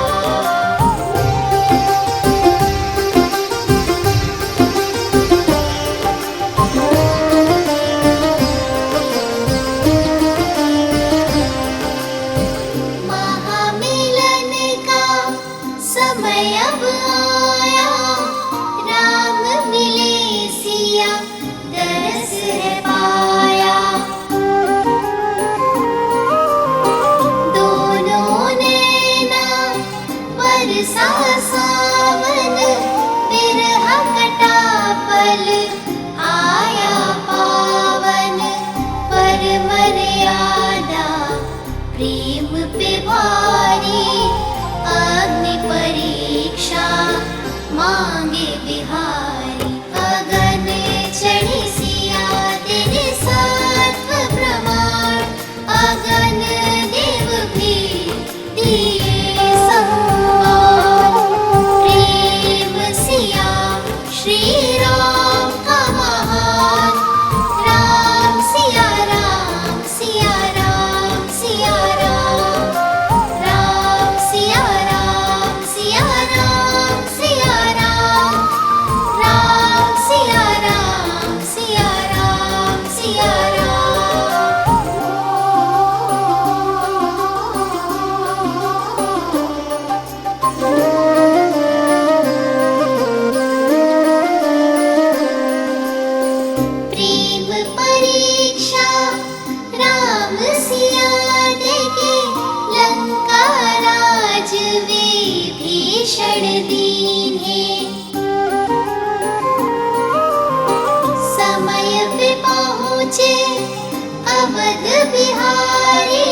दुलारी,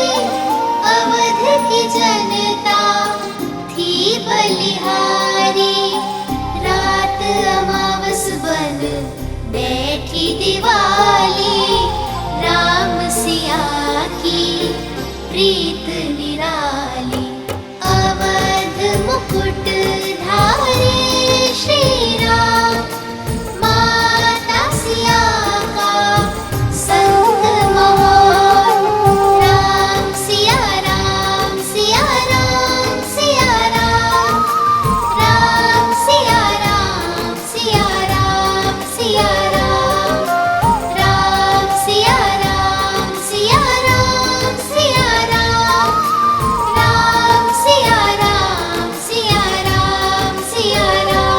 अवध की जनता थी बलिहारी। रात अमावस बन बैठी दिवाली, राम सिया की प्रीत निराली। अवध मुकुट धारे श्री राम, माता सिया का संग महान। राम सिया राम सिया राम सिया राम, राम सिया राम सिया राम सिया राम, राम सिया राम सिया राम सिया राम, राम सिया राम सिया राम सिया राम।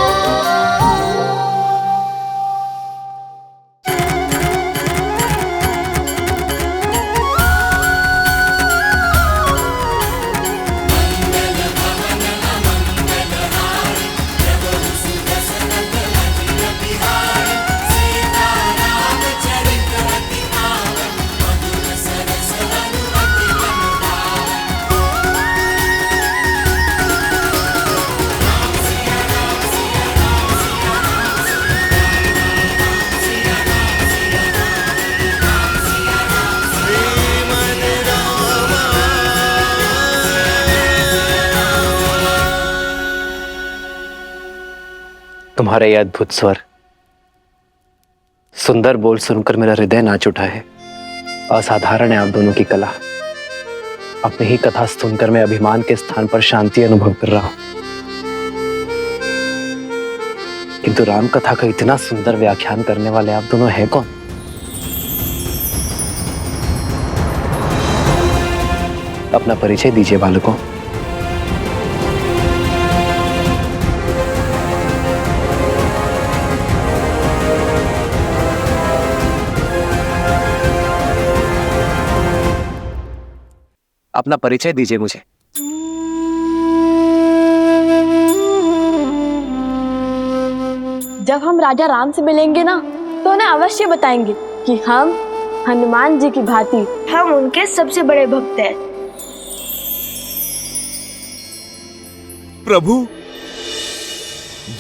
तुम्हारा यह अद्भुत स्वर, सुंदर बोल सुनकर मेरा हृदय नाच उठा है। असाधारण है आप दोनों की कला। अपनी ही कथा सुनकर मैं अभिमान के स्थान पर शांति अनुभव कर रहा हूं। किंतु राम कथा का इतना सुंदर व्याख्यान करने वाले आप दोनों हैं कौन? अपना परिचय दीजिए बालकों। अपना परिचय दीजिए मुझे। जब हम राजा राम से मिलेंगे ना, तो उन्हें अवश्य बताएंगे कि हम हनुमान जी की भांति हम उनके सबसे बड़े भक्त हैं। प्रभु,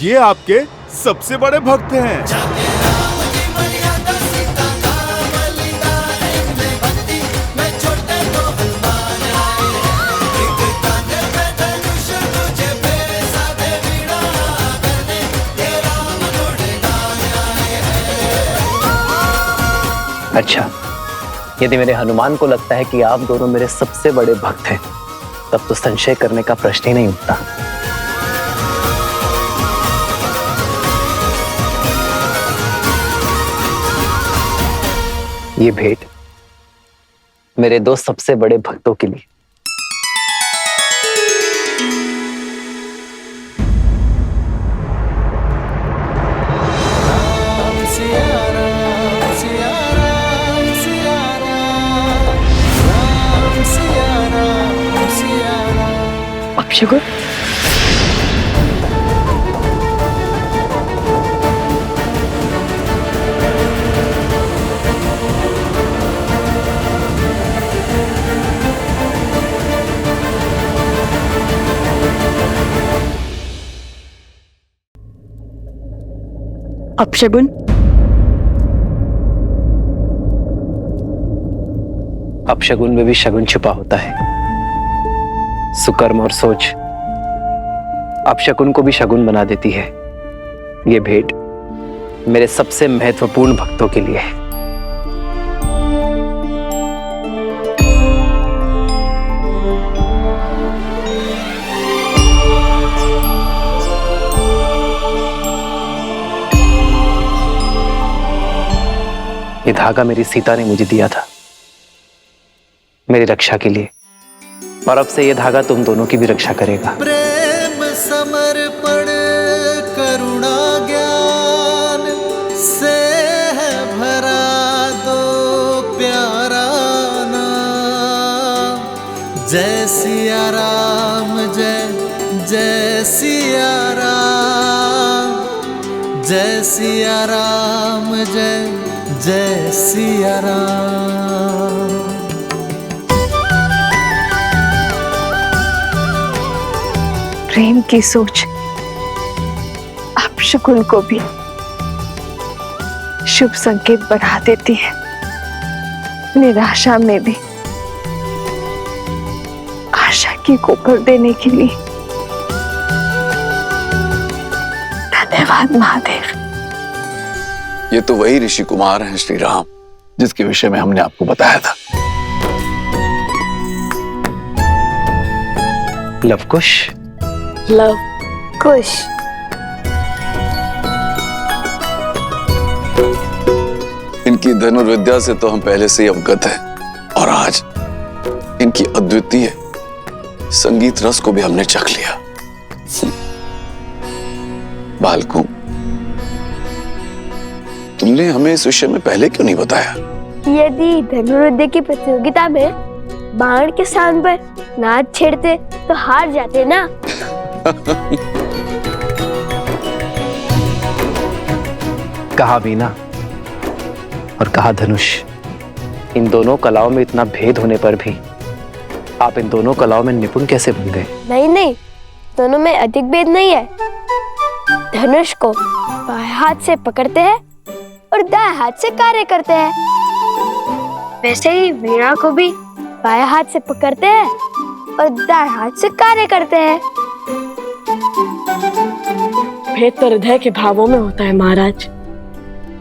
ये आपके सबसे बड़े भक्त हैं। अच्छा, यदि मेरे हनुमान को लगता है कि आप दोनों मेरे सबसे बड़े भक्त हैं, तब तो संशय करने का प्रश्न ही नहीं उठता। ये भेंट मेरे दो सबसे बड़े भक्तों के लिए। अपशगुन, अपशगुन, अपशगुन में भी शगुन छुपा होता है। सुकर्म और सोच अपशगुन को भी शगुन बना देती है। ये भेंट मेरे सबसे महत्वपूर्ण भक्तों के लिए है। ये धागा मेरी सीता ने मुझे दिया था मेरी रक्षा के लिए, और अब से ये धागा तुम दोनों की भी रक्षा करेगा। प्रेम समर्पण करुणा ज्ञान से है भरा दो प्यारा नाम। जय सिया राम, जय जय सिया राम, जय सिया राम, जय जय सिया राम। प्रेम की सोच अब शकुन को भी शुभ संकेत बढ़ा देती है। निराशा में भी आशा की कोपर देने के लिए धन्यवाद महादेव। ये तो वही ऋषि कुमार हैं श्री राम, जिसके विषय में हमने आपको बताया था। लवकुश। लव कुश। इनकी धनुर्विद्या से तो हम पहले से ही अवगत हैं, और आज इनकी अद्वितीय संगीत रस को भी हमने चख लिया। बालकों, तुमने हमें इस विषय में पहले क्यों नहीं बताया? यदि धनुर्विद्या की प्रतियोगिता में बाण के स्थान पर नाच छेड़ते तो हार जाते ना। कहा वीणा और कहा धनुष, इन दोनों कलाओं में इतना भेद होने पर भी आप इन दोनों कलाओं में निपुण कैसे बन गए? नहीं नहीं, दोनों में अधिक भेद नहीं है। धनुष को बाएं हाथ से पकड़ते हैं और दाएं हाथ से कार्य करते हैं। वैसे ही वीणा को भी बाएं हाथ से पकड़ते हैं और दाएं हाथ से कार्य करते हैं। भेद तो हृदय के भावों में होता है महाराज।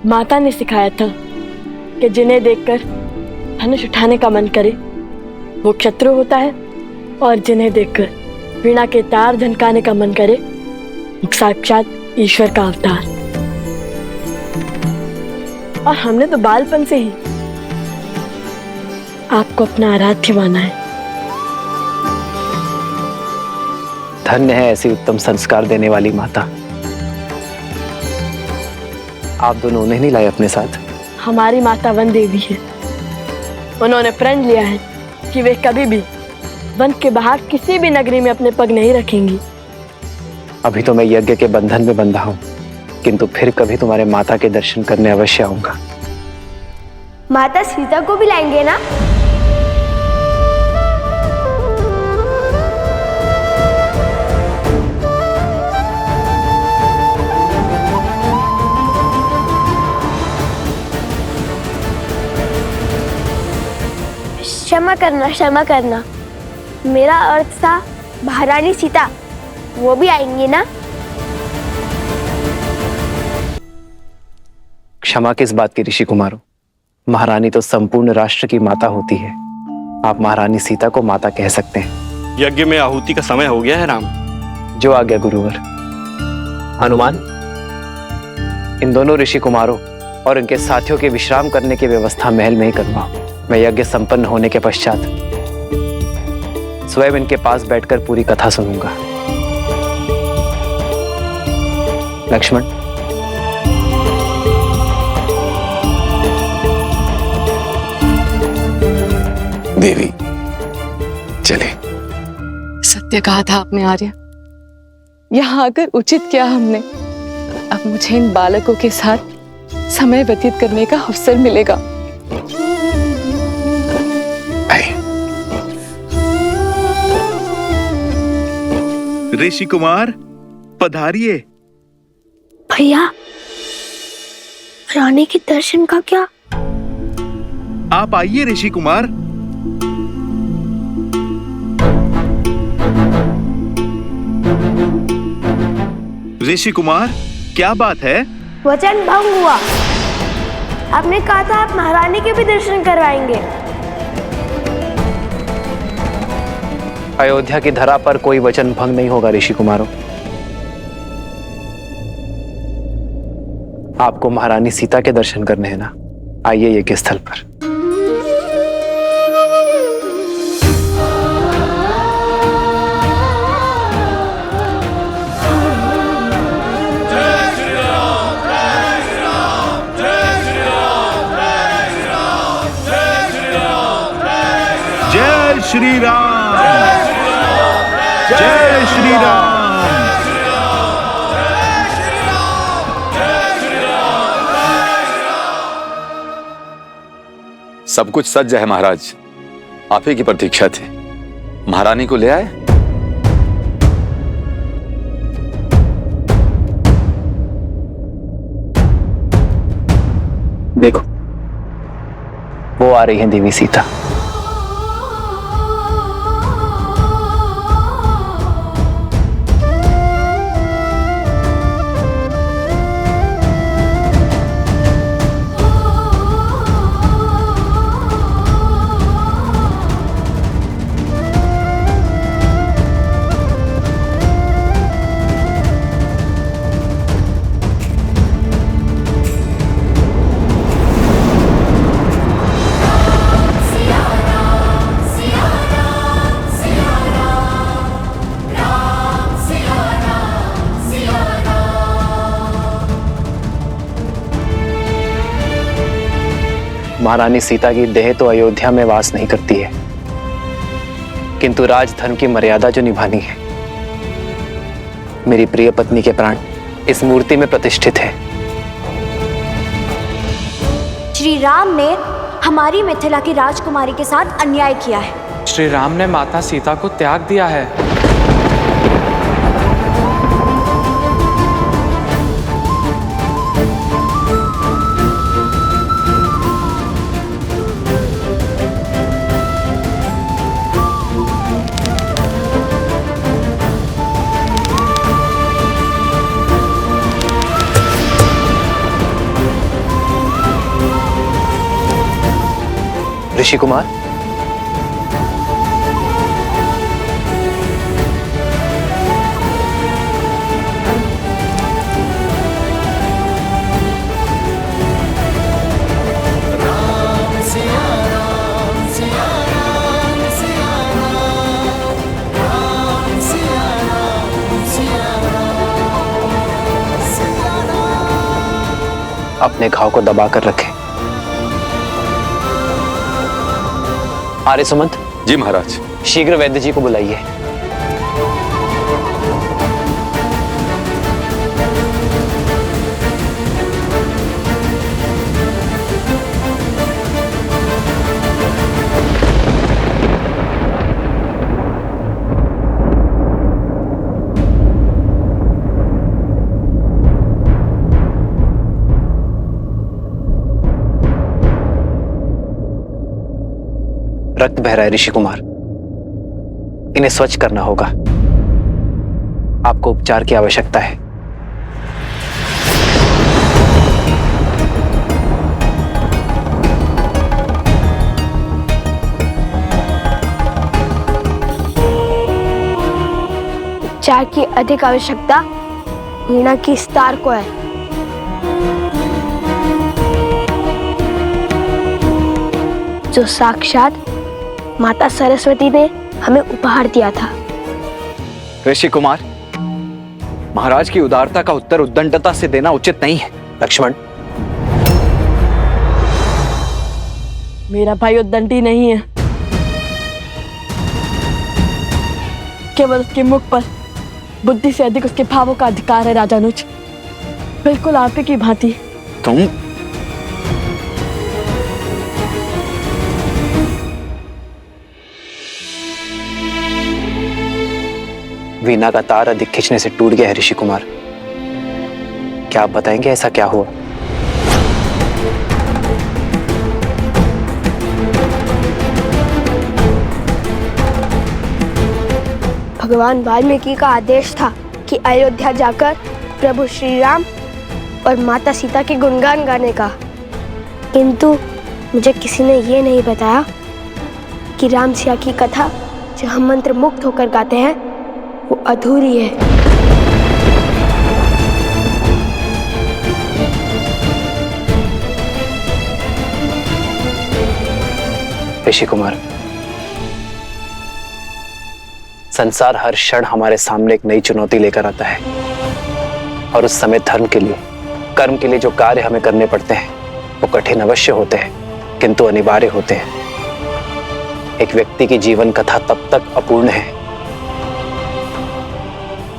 माता ने सिखाया था कि जिन्हें देखकर धनुष उठाने का मन करे वो शत्रु होता है, और जिन्हें देखकर वीणा के तार झनकाने का मन करे वो साक्षात ईश्वर का अवतार। और हमने तो बालपन से ही आपको अपना आराध्य माना है। धन्य है ऐसी उत्तम संस्कार देने वाली माता। आप दोनों उन्हें नहीं लाए अपने साथ? हमारी माता वन देवी है। उन्होंने प्रण लिया है कि वे कभी भी वन के बाहर किसी भी नगरी में अपने पग नहीं रखेंगी। अभी तो मैं यज्ञ के बंधन में बंधा हूं, किंतु फिर कभी तुम्हारे माता के दर्शन करने अवश्य आऊंगा। माता सीता को भी लाएंगे ना? क्षमा करना, मेरा अर्थ था महारानी सीता, वो भी आएंगी ना? क्षमा किस बात की ऋषि कुमारों? महारानी तो संपूर्ण राष्ट्र की माता होती है। आप महारानी सीता को माता कह सकते हैं। यज्ञ में आहुति का समय हो गया है राम। जो आज्ञा गुरुवर। हनुमान, इन दोनों ऋषि कुमारों और इनके साथियों के विश्राम करने की व्यवस्था महल में ही करवाओ। मैं यज्ञ संपन्न होने के पश्चात स्वयं इनके पास बैठकर पूरी कथा सुनूंगा। लक्ष्मण, देवी, चले। सत्य कहा था आपने आर्य। यहाँ आकर उचित किया हमने। अब मुझे इन बालकों के साथ समय व्यतीत करने का अवसर मिलेगा। ऋषि कुमार पधारिए। भैया, रानी के दर्शन का क्या? आप आइए ऋषि कुमार। ऋषि कुमार, क्या बात है? वचन भंग हुआ। आपने कहा था आप महारानी के भी दर्शन करवाएंगे। अयोध्या की धरा पर कोई वचन भंग नहीं होगा ऋषि कुमारों। आपको महारानी सीता के दर्शन करने हैं ना? आइए यज्ञ स्थल पर। जय श्री राम, जय श्री राम। सब कुछ सज्ज है महाराज। आप ही की प्रतीक्षा थी। महारानी को ले आए? देखो, वो आ रही है देवी सीता। महारानी सीता की देह तो अयोध्या में वास नहीं करती है, किंतु राजधर्म की मर्यादा जो निभानी है, मेरी प्रिय पत्नी के प्राण इस मूर्ति में प्रतिष्ठित है। श्री राम ने हमारी मिथिला की राजकुमारी के साथ अन्याय किया है। श्री राम ने माता सीता को त्याग दिया है। ऋषि कुमार, अपने घाव को दबाकर रखें। आर्य सुमंत। जी महाराज। शीघ्र वैद्य जी को बुलाइए। रक्त बह रहा है ऋषि कुमार, इन्हें स्वच्छ करना होगा। आपको उपचार की आवश्यकता है। उपचार की अधिक आवश्यकता वीणा की स्तार को है। जो साक्षात माता सरस्वती ने हमें उपहार दिया था। ऋषि कुमार, महाराज की उदारता का उत्तर उद्दंडता से देना उचित नहीं है। लक्ष्मण, मेरा भाई उद्दंडी नहीं है, केवल उसके मुख पर बुद्धि से अधिक उसके भावों का अधिकार है। राजानुज, बिल्कुल आप ही की भांति। तुम वीणा का तार अधिक खींचने से टूट गया है ऋषि कुमार। क्या आप बताएंगे ऐसा क्या हुआ? भगवान वाल्मीकि का आदेश था कि अयोध्या जाकर प्रभु श्री राम और माता सीता के गुणगान गाने का, किंतु मुझे किसी ने ये नहीं बताया कि राम सिया की कथा जो हम मंत्र मुक्त होकर गाते हैं वो अधूरी है। ऋषि कुमार, संसार हर क्षण हमारे सामने एक नई चुनौती लेकर आता है, और उस समय धर्म के लिए, कर्म के लिए जो कार्य हमें करने पड़ते हैं वो कठिन अवश्य होते हैं, किंतु अनिवार्य होते हैं। एक व्यक्ति की जीवन कथा तब तक अपूर्ण है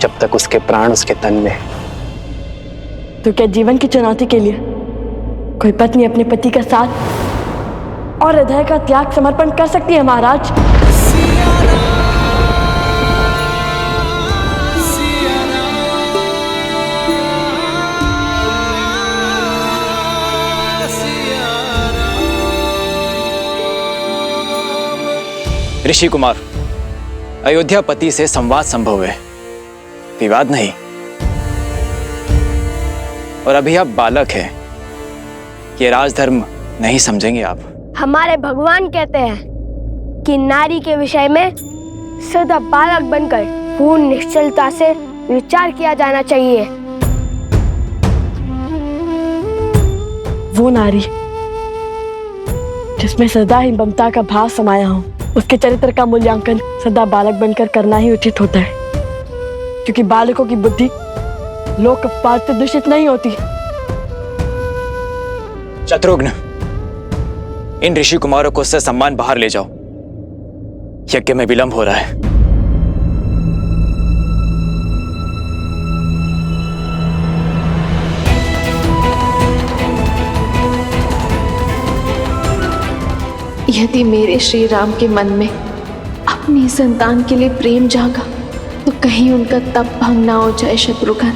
जब तक उसके प्राण उसके तन में है। तो क्या जीवन की चुनौती के लिए कोई पत्नी अपने पति का साथ और हृदय का त्याग समर्पण कर सकती है? महाराज, ऋषि कुमार, अयोध्यापति से संवाद संभव है, विवाद नहीं। और अभी आप बालक हैं, ये राजधर्म नहीं समझेंगे आप। हमारे भगवान कहते हैं कि नारी के विषय में सदा बालक बनकर पूर्ण निश्चलता से विचार किया जाना चाहिए। वो नारी जिसमें सदा ही ममता का भाव समाया हो, उसके चरित्र का मूल्यांकन सदा बालक बनकर करना ही उचित होता है, क्योंकि बालकों की बुद्धि लोकपाल से दूषित नहीं होती। शत्रुघ्न, इन ऋषि कुमारों को उससे सम्मान बाहर ले जाओ, यज्ञ में विलंब हो रहा है। यदि मेरे श्री राम के मन में अपनी संतान के लिए प्रेम जागा तो कहीं उनका तप भंग ना हो जाए। शत्रुघ्न,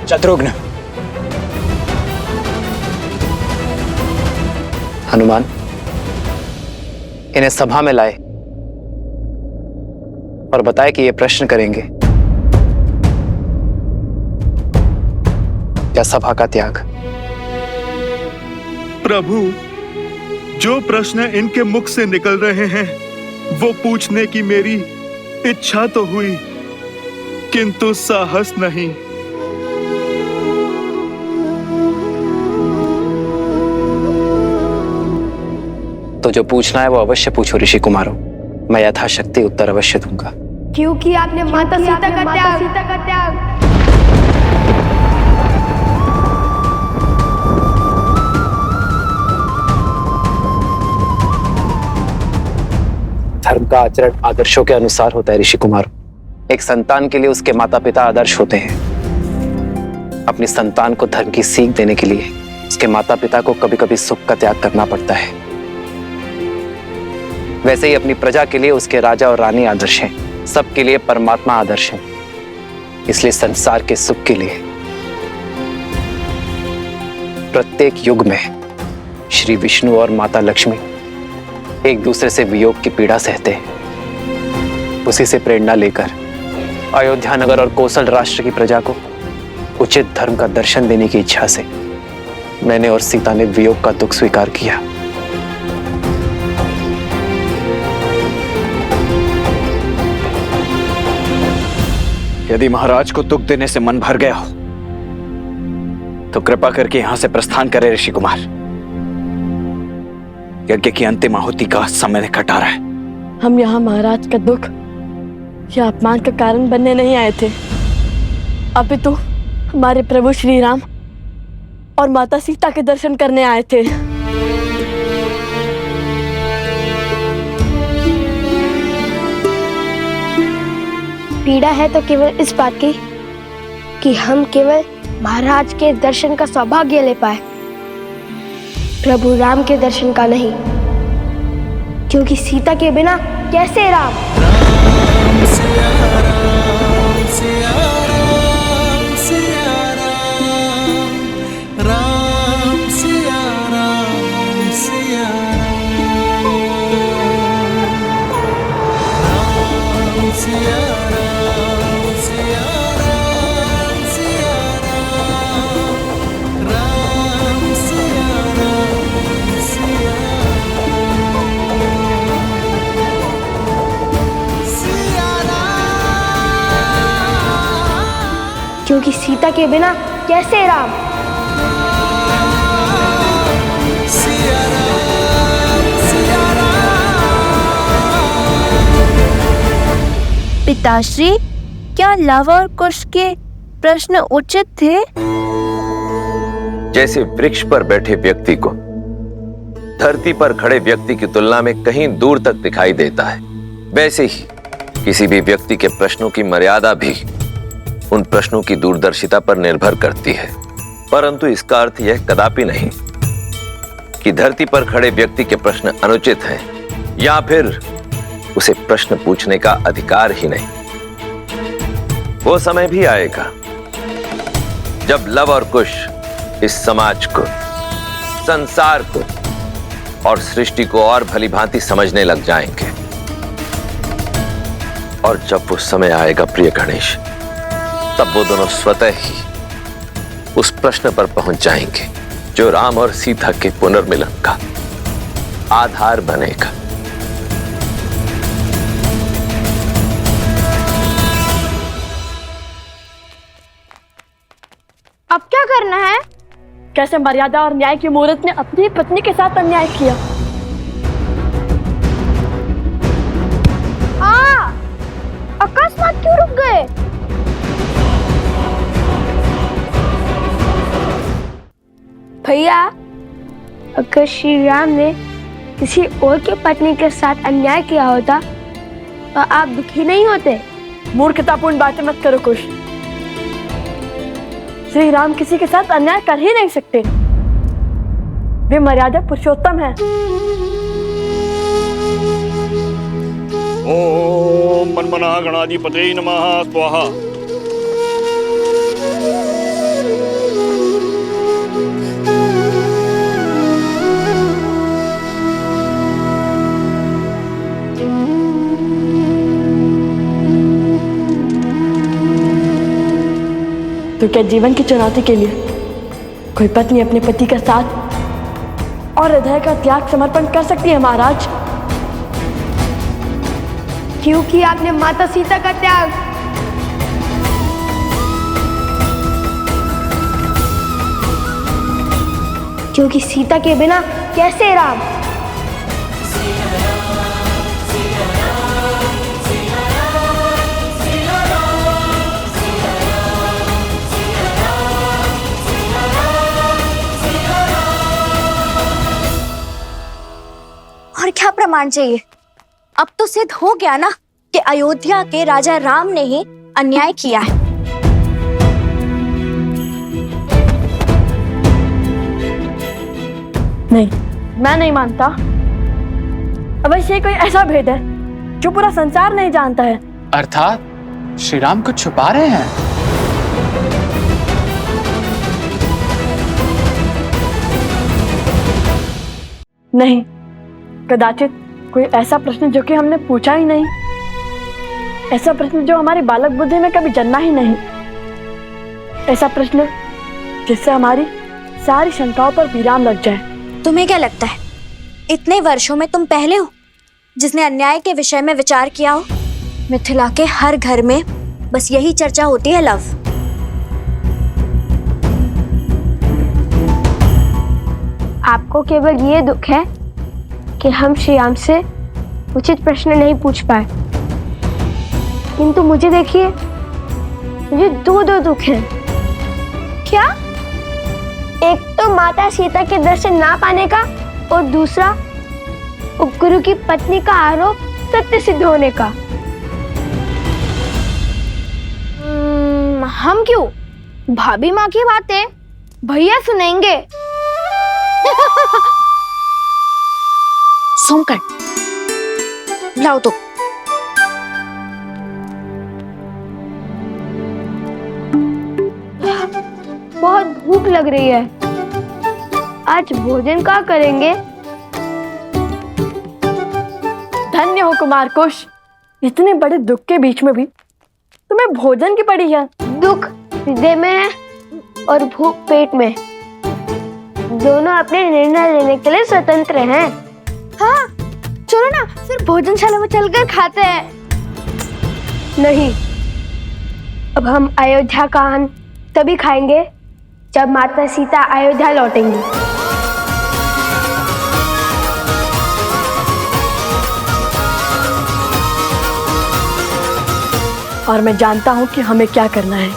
शत्रुघ्न, हनुमान, इन्हें सभा में लाए और बताए कि ये प्रश्न करेंगे या सभा का त्याग। प्रभु, जो प्रश्न इनके मुख से निकल रहे हैं वो पूछने की मेरी इच्छा तो हुई, किंतु साहस नहीं। तो जो पूछना है वो अवश्य पूछो ऋषि कुमारों, मैं यथाशक्ति उत्तर अवश्य दूंगा। क्योंकि आपने माता सीता का त्याग धर्म का आचरण आदर्शों के अनुसार होता है ऋषि कुमार। एक संतान के लिए उसके माता पिता आदर्श होते हैं। अपनी संतान को धर्म की सीख देने के लिए उसके माता पिता को कभी कभी सुख का त्याग करना पड़ता है। वैसे ही अपनी प्रजा के लिए उसके राजा और रानी आदर्श हैं, सबके लिए परमात्मा आदर्श है। इसलिए संसार के सुख के लिए प्रत्येक युग में श्री विष्णु और माता लक्ष्मी एक दूसरे से वियोग की पीड़ा सहते हैं। उसी से प्रेरणा लेकर अयोध्या नगर और कौशल राष्ट्र की प्रजा को उचित धर्म का दर्शन देने की इच्छा से मैंने और सीता ने वियोग का दुख स्वीकार किया। यदि महाराज को दुख देने से मन भर गया हो तो कृपा करके यहां से प्रस्थान करें ऋषि कुमार। यज्ञ की अंतिम आहुति का समय कटा रहा है। हम यहाँ महाराज का दुख या अपमान का कारण बनने नहीं आए थे, अपितु हमारे प्रभु श्री राम और माता सीता के दर्शन करने आए थे। पीड़ा है तो केवल इस बात की कि हम केवल महाराज के दर्शन का सौभाग्य ले पाए, प्रभु राम के दर्शन का नहीं, क्योंकि सीता के बिना कैसे राम। क्योंकि सीता के बिना कैसे राम। पिताश्री, क्या लव और कुश के प्रश्न उचित थे? जैसे वृक्ष पर बैठे व्यक्ति को धरती पर खड़े व्यक्ति की तुलना में कहीं दूर तक दिखाई देता है, वैसे ही किसी भी व्यक्ति के प्रश्नों की मर्यादा भी उन प्रश्नों की दूरदर्शिता पर निर्भर करती है। परंतु इसका अर्थ यह कदापि नहीं कि धरती पर खड़े व्यक्ति के प्रश्न अनुचित हैं या फिर उसे प्रश्न पूछने का अधिकार ही नहीं। वो समय भी आएगा जब लव और कुश इस समाज को, संसार को और सृष्टि को और भली भांति समझने लग जाएंगे। और जब वो समय आएगा प्रिय गणेश, तब वो दोनों स्वतः ही उस प्रश्न पर पहुंच जाएंगे जो राम और सीता के पुनर्मिलन का आधार बनेगा। अब क्या करना है? कैसे मर्यादा और न्याय की मूर्त ने अपनी पत्नी के साथ अन्याय किया। अकस्मात क्यों रुक गए? भैया, अगर श्री राम ने किसी और की पत्नी के साथ अन्याय किया होता तो आप दुखी नहीं होते? मूर्खतापूर्ण बातें मत करो कुश। श्री राम किसी के साथ अन्याय कर ही नहीं सकते। वे मर्यादा पुरुषोत्तम हैं। ओम मन्मना गणाधिपते नमः स्वाहा। तो क्या जीवन की चुनौती के लिए कोई पत्नी अपने पति का साथ और हृदय का त्याग समर्पण कर सकती है महाराज? क्योंकि आपने माता सीता का त्याग। क्योंकि सीता के बिना कैसे राम? और क्या प्रमाण चाहिए? अब तो सिद्ध हो गया ना कि अयोध्या के राजा राम ने ही अन्याय किया है। नहीं, मैं नहीं मानता। अवश्य कोई ऐसा भेद है जो पूरा संसार नहीं जानता है। अर्थात श्री राम कुछ छुपा रहे हैं। नहीं, कदाचित कोई ऐसा प्रश्न जो कि हमने पूछा ही नहीं, ऐसा प्रश्न जो हमारी बालक बुद्धि में कभी जन्मा ही नहीं, ऐसा प्रश्न जिससे हमारी सारी शंकाओं पर विराम लग जाए। तुम्हें क्या लगता है इतने वर्षों में तुम पहले हो जिसने अन्याय के विषय में विचार किया हो? मिथिला के हर घर में बस यही चर्चा होती है लव। आपको केवल ये दुख है कि हम श्री राम से उचित प्रश्न नहीं पूछ पाए, किंतु मुझे देखिए, मुझे दो दुख हैं। क्या? एक तो माता सीता के दर्शन ना पाने का और दूसरा उपगुरु की पत्नी का आरोप सत्य सिद्ध होने का। हम क्यों? भाभी माँ की बातें भैया सुनेंगे। सोमकर, लाओ तो। बहुत भूख लग रही है, आज भोजन क्या करेंगे? धन्य हो कुमार कुश, इतने बड़े दुख के बीच में भी तुम्हें भोजन की पड़ी है। दुख हृदय में है और भूख पेट में। दोनों अपने निर्णय लेने के लिए स्वतंत्र हैं। हाँ, चलो ना फिर भोजनशाला में चलकर खाते हैं। नहीं, अब हम अयोध्या का अन्न तभी खाएंगे जब माता सीता अयोध्या लौटेंगी। और मैं जानता हूँ कि हमें क्या करना है।